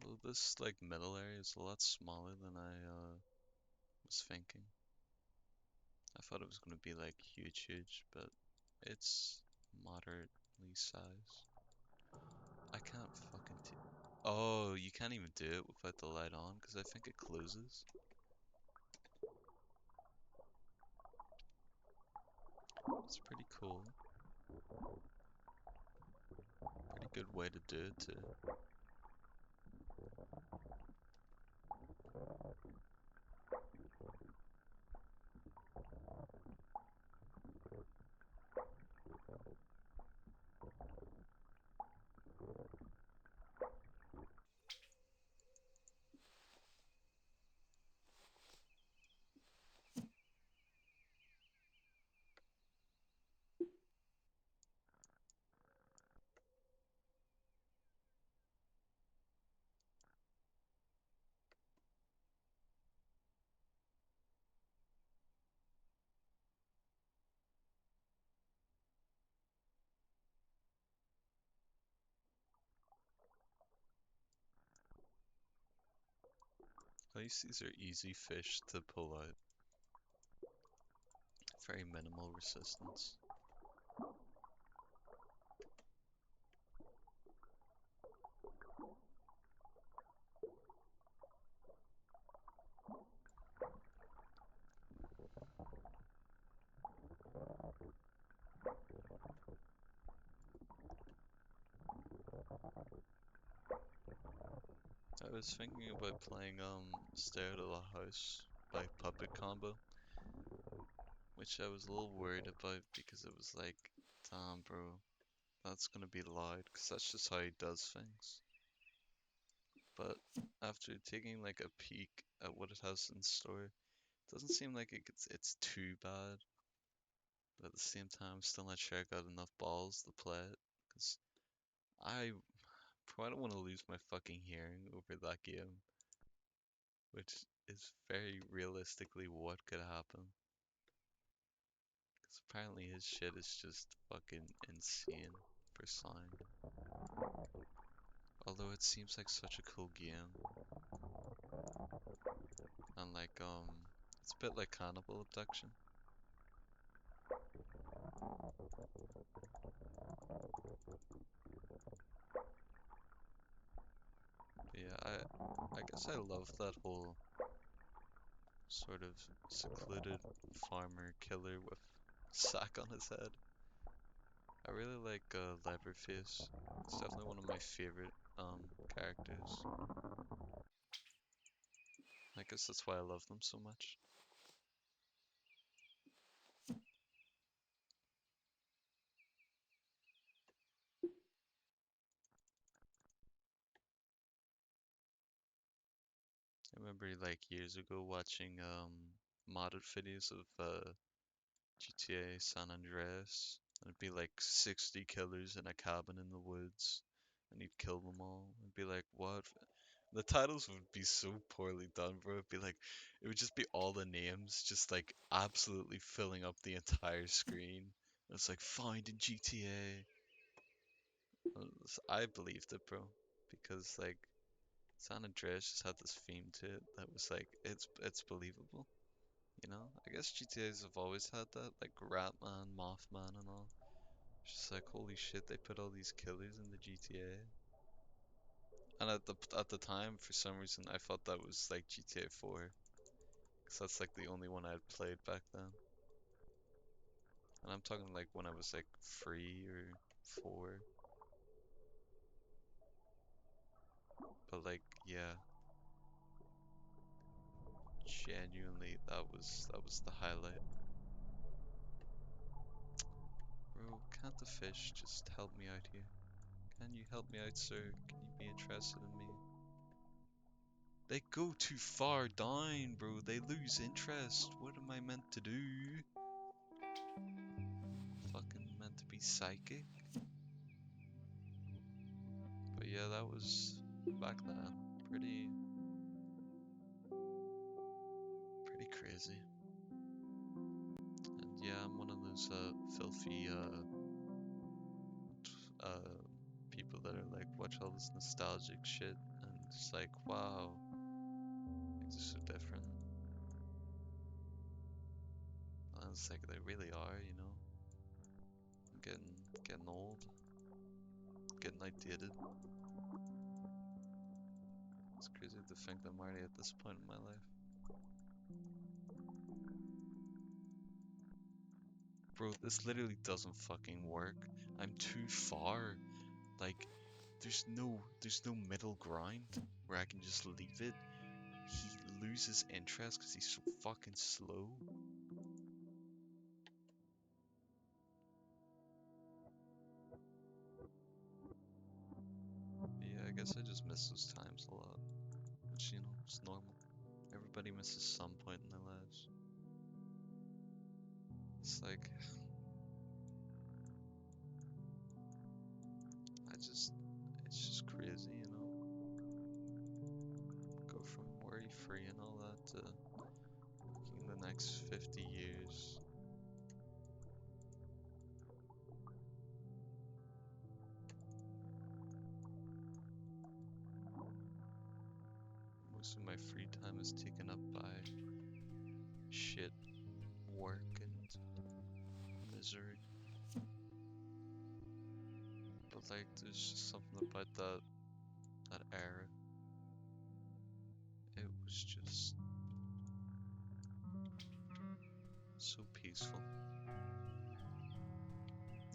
Well, this like middle area is a lot smaller than I was thinking. I thought it was gonna be like huge, huge, but it's moderately sized. I can't fucking t Oh, you can't even do it without the light on because I think it closes. It's pretty cool. Pretty good way to do it too. At least these are easy fish to pull out. Very minimal resistance. I was thinking about playing Stair to the House by Puppet Combo, which I was a little worried about because it was like, damn bro, that's gonna be loud, because that's just how he does things. But after taking like a peek at what it has in store, it doesn't seem like it's too bad. But at the same time, I'm still not sure I got enough balls to play it, because I probably don't want to lose my fucking hearing over that game, which is very realistically what could happen. Because apparently his shit is just fucking insane for sound. Although it seems like such a cool game. And like, it's a bit like Cannibal Abduction. But yeah, I guess I love that whole sort of secluded farmer killer with sack on his head. I really like Leatherface. It's definitely one of my favorite characters. I guess that's why I love them so much. I remember like years ago watching modded videos of GTA San Andreas. And it'd be like 60 killers in a cabin in the woods, and you'd kill them all. It'd be like, what? The titles would be so poorly done, bro. It'd be like, it would just be all the names, just like absolutely filling up the entire screen. It's like, find in GTA. I believed it, bro, because like San Andreas just had this theme to it that was like, it's believable. You know, I guess GTA's have always had that, like Ratman, Mothman, and all. It's just like, holy shit, they put all these killers in the GTA. And at the time, for some reason, I thought that was like GTA 4, because that's like the only one I'd played back then. And I'm talking like when I was like 3 or 4. But like, yeah, genuinely, that was the highlight. Bro, can't the fish just help me out here? Can you help me out, sir? Can you be interested in me? They go too far down, bro. They lose interest. What am I meant to do? Fucking meant to be psychic? But yeah, that was back then. Pretty, pretty crazy. And yeah, I'm one of those filthy uh, people that are like, watch all this nostalgic shit, and it's like, wow, things are so different. And it's like they really are, you know. I'm getting old, getting outdated. It's crazy to think that I'm already at this point in my life. Bro, this literally doesn't fucking work. I'm too far. Like, there's no middle ground where I can just leave it. He loses interest because he's so fucking slow. But yeah, I guess I just miss those times a lot. Which, you know, it's normal. Everybody misses some point in their lives. It's like, it's just crazy, you know? Go from worry free and all that to working the next 50 years. Most of my free time is taken up by shit, work, and misery. But like, there's just something about that era. It was just so peaceful,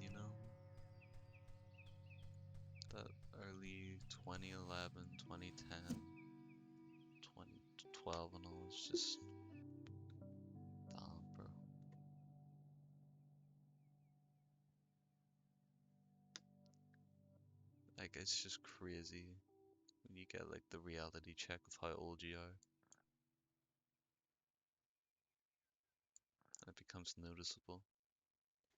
you know? That early 2011, 2010, 2012 and all, it's just, damn, bro. Like, it's just crazy when you get like the reality check of how old you are. It becomes noticeable.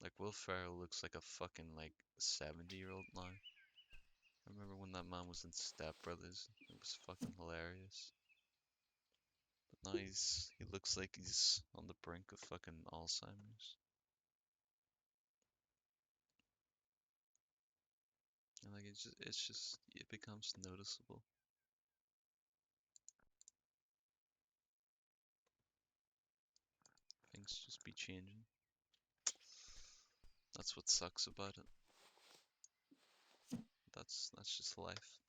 Like, Will Ferrell looks like a fucking like 70-year-old now. I remember when that man was in Step Brothers. It was fucking hilarious. But now he looks like he's on the brink of fucking Alzheimer's. And like it becomes noticeable. Things just be changing. That's what sucks about it. That's just life.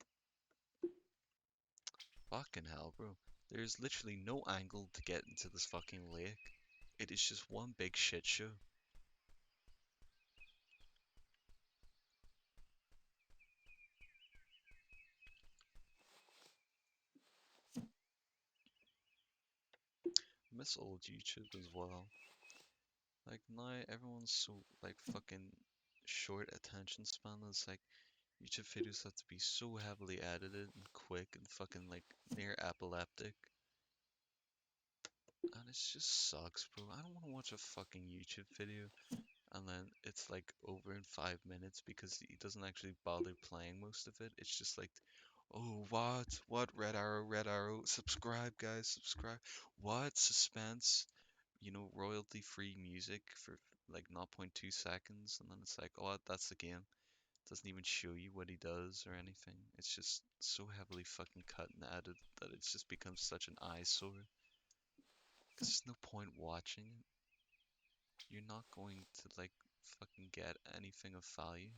Fucking hell, bro. There's literally no angle to get into this fucking lake. It is just one big shit show. I miss old YouTube as well. Like now everyone's so like fucking short attention span. It's like YouTube videos have to be so heavily edited and quick and fucking like near epileptic. And it just sucks, bro. I don't want to watch a fucking YouTube video and then it's like over in 5 minutes because he doesn't actually bother playing most of it. It's just like, oh, what? What? Red arrow, red arrow. Subscribe, guys, subscribe. What? Suspense, royalty-free music for like zero point 0.2 seconds. And then it's like, oh, that's the game. Doesn't even show you what he does or anything. It's just so heavily fucking cut and added that it's just becomes such an eyesore. Because there's no point watching it. You're not going to like fucking get anything of value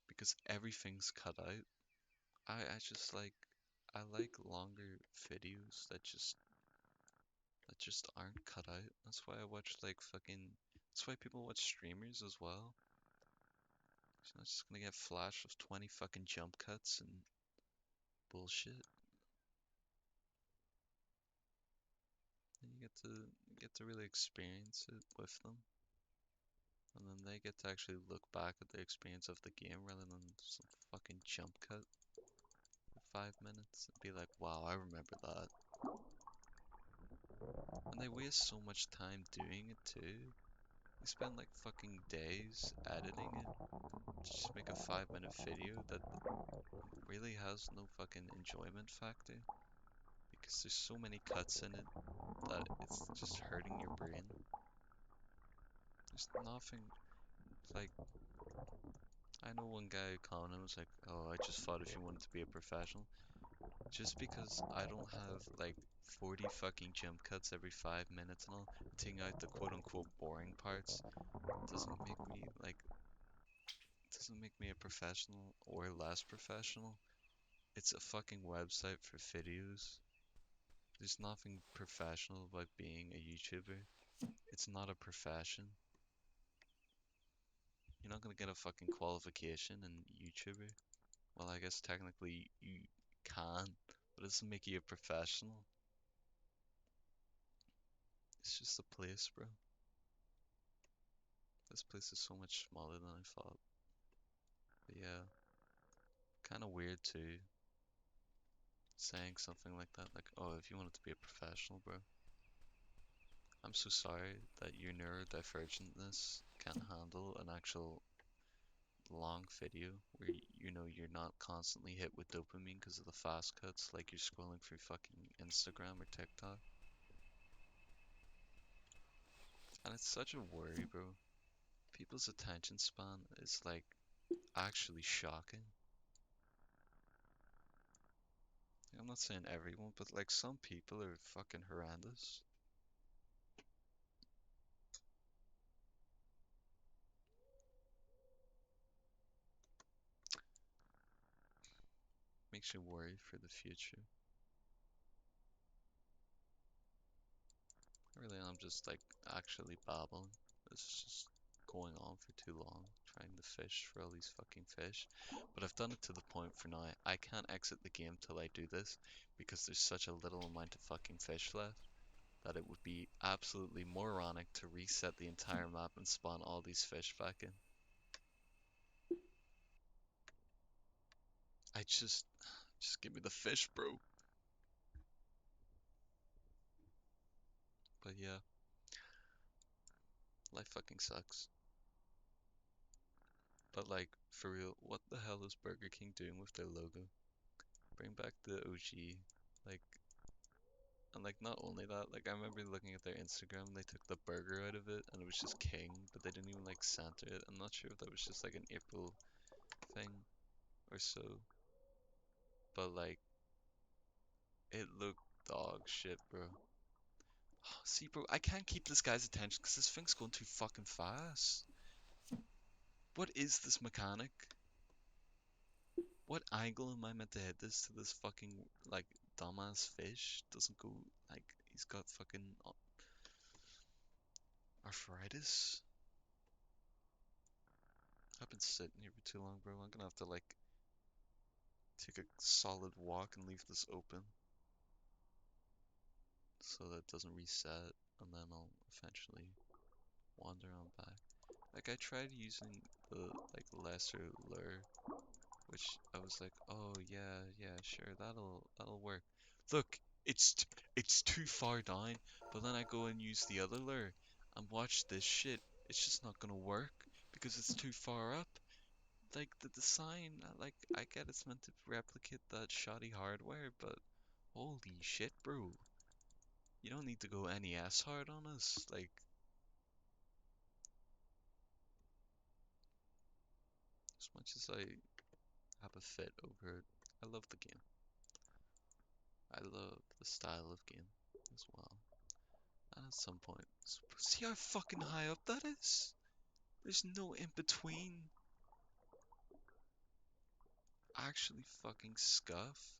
because everything's cut out. I just like I like longer videos that just aren't cut out. That's why I watch like fucking that's why people watch streamers as well. It's not just gonna get flash of 20 fucking jump cuts and bullshit. And you get to really experience it with them. And then they get to actually look back at the experience of the game rather than some fucking jump cut for 5 minutes and be like, wow, I remember that. And they waste so much time doing it too. They spend like fucking days editing it to just make a 5 minute video that really has no fucking enjoyment factor because there's so many cuts in it that it's just hurting your brain. There's nothing like I know one guy commented was like, "Oh, I just thought if you wanted to be a professional, just because I don't have like 40 fucking jump cuts every 5 minutes and all, taking out the quote unquote boring parts, doesn't make me like doesn't make me a professional or less professional. It's a fucking website for videos. There's nothing professional about being a YouTuber. It's not a profession. You're not gonna get a fucking qualification in YouTuber. Well, I guess technically you can, but it doesn't make you a professional. It's just a place, bro. This place is so much smaller than I thought. But yeah, kind of weird too, saying something like that. Like, oh, if you wanted to be a professional, bro, I'm so sorry that your neurodivergentness can't handle an actual long video where you're not constantly hit with dopamine because of the fast cuts like you're scrolling through fucking Instagram or TikTok. And it's such a worry, bro. People's attention span is like actually shocking. I'm not saying everyone, but like some people are fucking horrendous. Makes you worry for the future. Really, I'm just like actually babbling. This is just going on for too long, trying to fish for all these fucking fish. But I've done it to the point for now. I can't exit the game till I do this because there's such a little amount of fucking fish left that it would be absolutely moronic to reset the entire map and spawn all these fish back in. I just give me the fish, bro. But yeah, life fucking sucks. But like, for real, what the hell is Burger King doing with their logo? Bring back the OG. Like, and like not only that, like I remember looking at their Instagram, they took the burger out of it and it was just King, but they didn't even like center it. I'm not sure if that was just like an April thing or so, but like it looked dog shit, bro. See, bro, I can't keep this guy's attention because this thing's going too fucking fast. What is this mechanic? What angle am I meant to hit this to this fucking like dumbass fish? Doesn't go like he's got fucking arthritis. I've been sitting here for too long, bro. I'm gonna have to like take a solid walk and leave this open so that it doesn't reset, and then I'll eventually wander on back. Like I tried using the like lesser lure, which I was like, oh yeah, yeah, sure, that'll work. Look, It's too far down, but then I go and use the other lure and watch this shit. It's just not gonna work because it's too far up. Like the design, like I get it's meant to replicate that shoddy hardware, but holy shit, bro. You don't need to go NES hard on us. Like, as much as I have a fit over it, I love the game. I love the style of game as well. And at some point, see how fucking high up that is? There's no in between. Actually fucking scuff.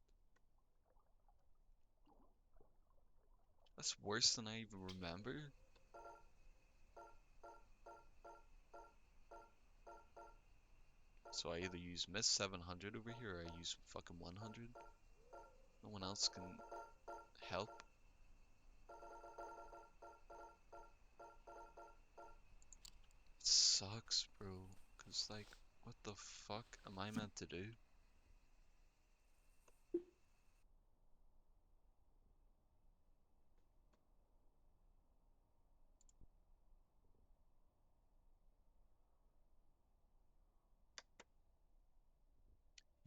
That's worse than I even remember. So I either use Miss 700 over here or I use fucking 100. No one else can help. It sucks, bro. Cause like, what the fuck am I meant to do?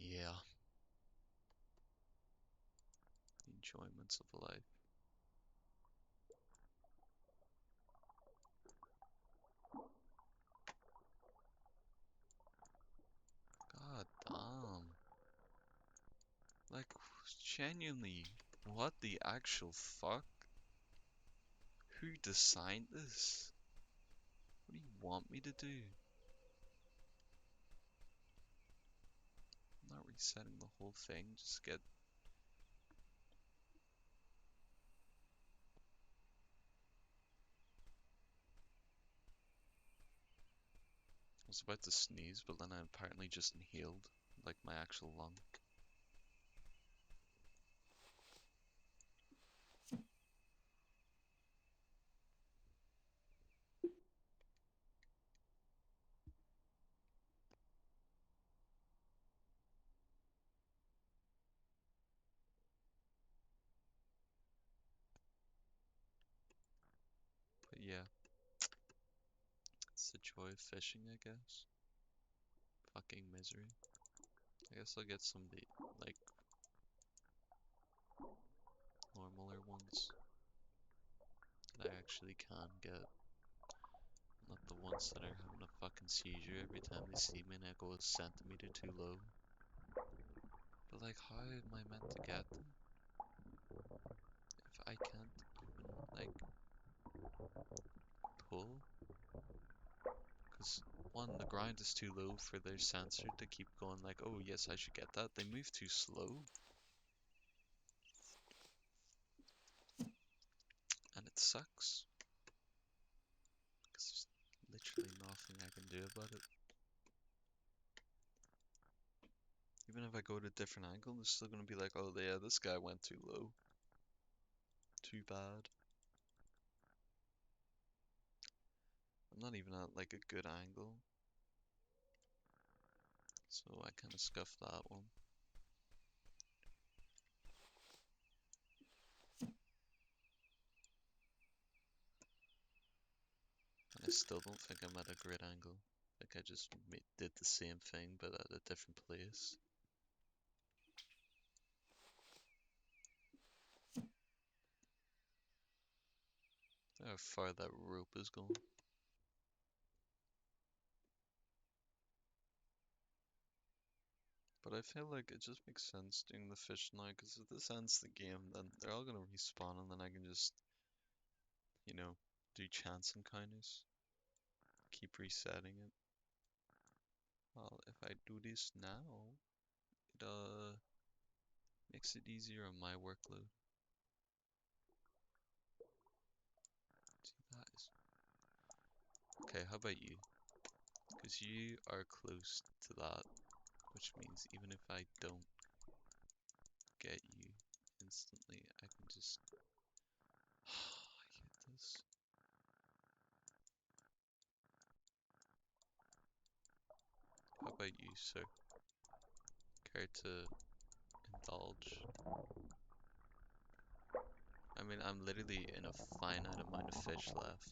Yeah, the enjoyments of life. God damn. Like, genuinely, what the actual fuck? Who designed this? What do you want me to do? I'm not resetting the whole thing, just get... I was about to sneeze, but then I apparently just inhaled, like my actual lung. But yeah, it's the joy of fishing, I guess. Fucking misery. I guess I'll get some, like, normaler ones that I actually can get. Not the ones that are having a fucking seizure every time they see me and I go a centimeter too low. But like, how am I meant to get them if I can't even, like, pull? Because, one, the ground is too low for their sensor to keep going like, oh yes, I should get that. They move too slow. And it sucks. Because there's literally nothing I can do about it. Even if I go to a different angle, they're still going to be like, oh yeah, this guy went too low. Too bad. I'm not even at like a good angle. So I kind of scuffed that one. And I still don't think I'm at a great angle. Like I just did the same thing but at a different place. How far that rope is going. But I feel like it just makes sense doing the fish now, because if this ends the game, then they're all gonna respawn, and then I can just, you know, do chance encounters. Keep resetting it. Well, if I do this now, it makes it easier on my workload. See, that is... Okay, how about you? Because you are close to that, which means even if I don't get you instantly, I can just... I get this. How about you, sir? Care to indulge? I mean, I'm literally in a finite amount of fish left.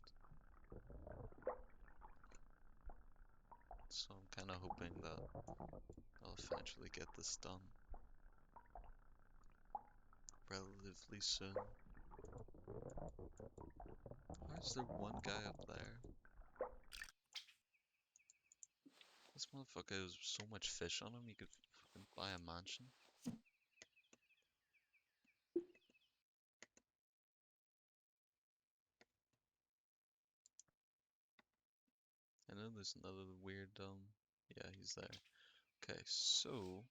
So I'm kind of hoping that I'll eventually get this done relatively soon. Why is there one guy up there? This motherfucker has so much fish on him, he could fucking buy a mansion. I know there's another weird, yeah, he's there. Okay, so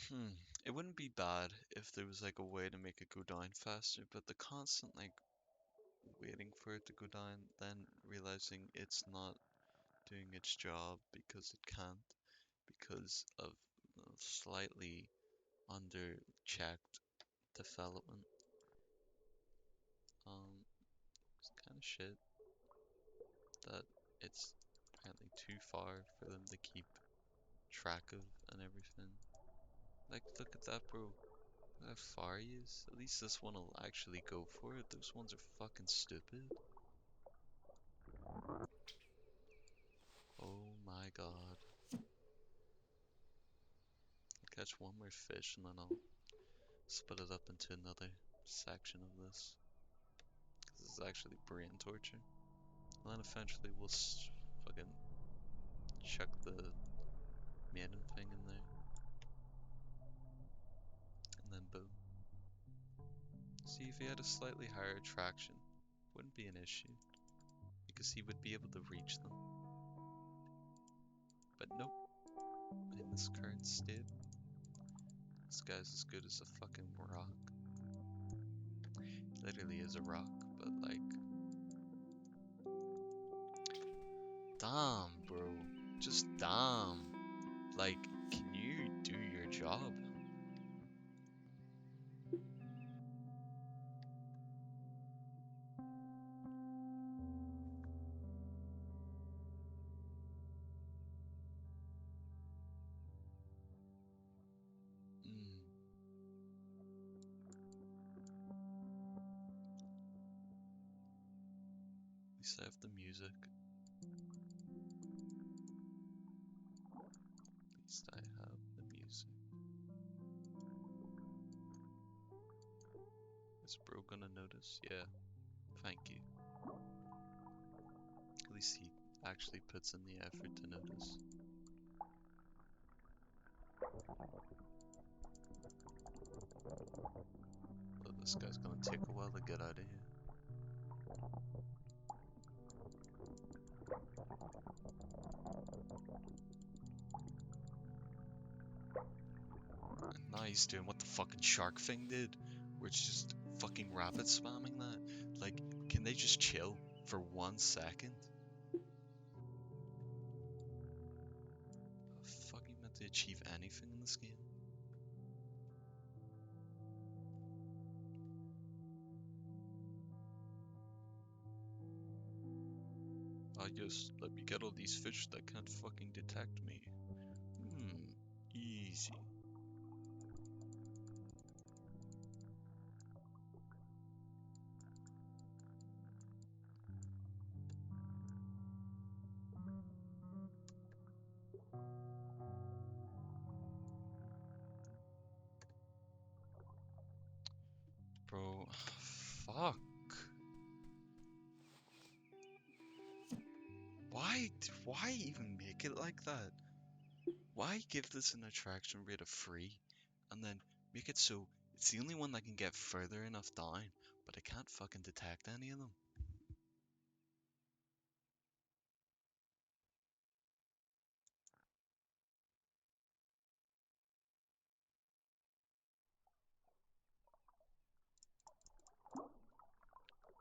Hmm. It wouldn't be bad if there was like a way to make it go down faster, but the constant like waiting for it to go down, then realizing it's not doing its job because it can't, because of slightly under checked development. It's kind of shit that it's apparently too far for them to keep track of and everything. Like, look at that, bro. Look how far he is. At least this one will actually go for it. Those ones are fucking stupid. Oh my god. I'll catch one more fish and then I'll split it up into another section of this. This is actually brain torture. And then eventually we'll fucking chuck the maiden thing in there. And then boom. See, if he had a slightly higher attraction, wouldn't be an issue. Because he would be able to reach them. But nope. In this current state, this guy's as good as a fucking rock. He literally is a rock, but like... Damn, bro. Just damn. Like, can you do your job? Mm. At least I have the music. At least I have the music. Is bro gonna notice? Yeah. Thank you. At least he actually puts in the effort to notice. But this guy's gonna take a while to get out of here. And now he's doing what the fucking shark thing did, where it's just fucking rapid spamming that. Like, can they just chill for 1 second? How fucking meant to achieve anything in this game? I just let me get all these fish that can't fucking detect me. Easy. Bro, fuck. Why even make it like that? Why give this an attraction rate of 3 and then make it so it's the only one that can get further enough down, but it can't fucking detect any of them?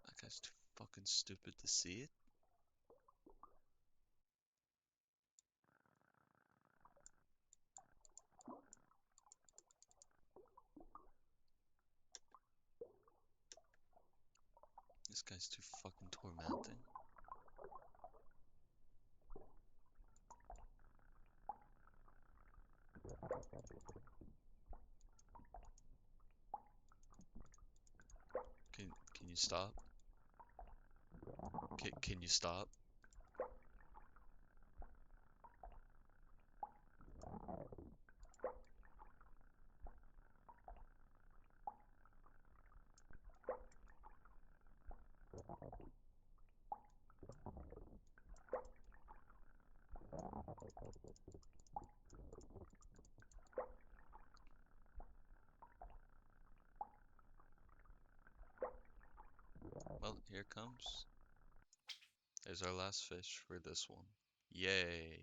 That guy's too fucking stupid to see it. This guy's too fucking tormenting. you stop? Can you stop? Well, here it comes. There's our last fish for this one. Yay.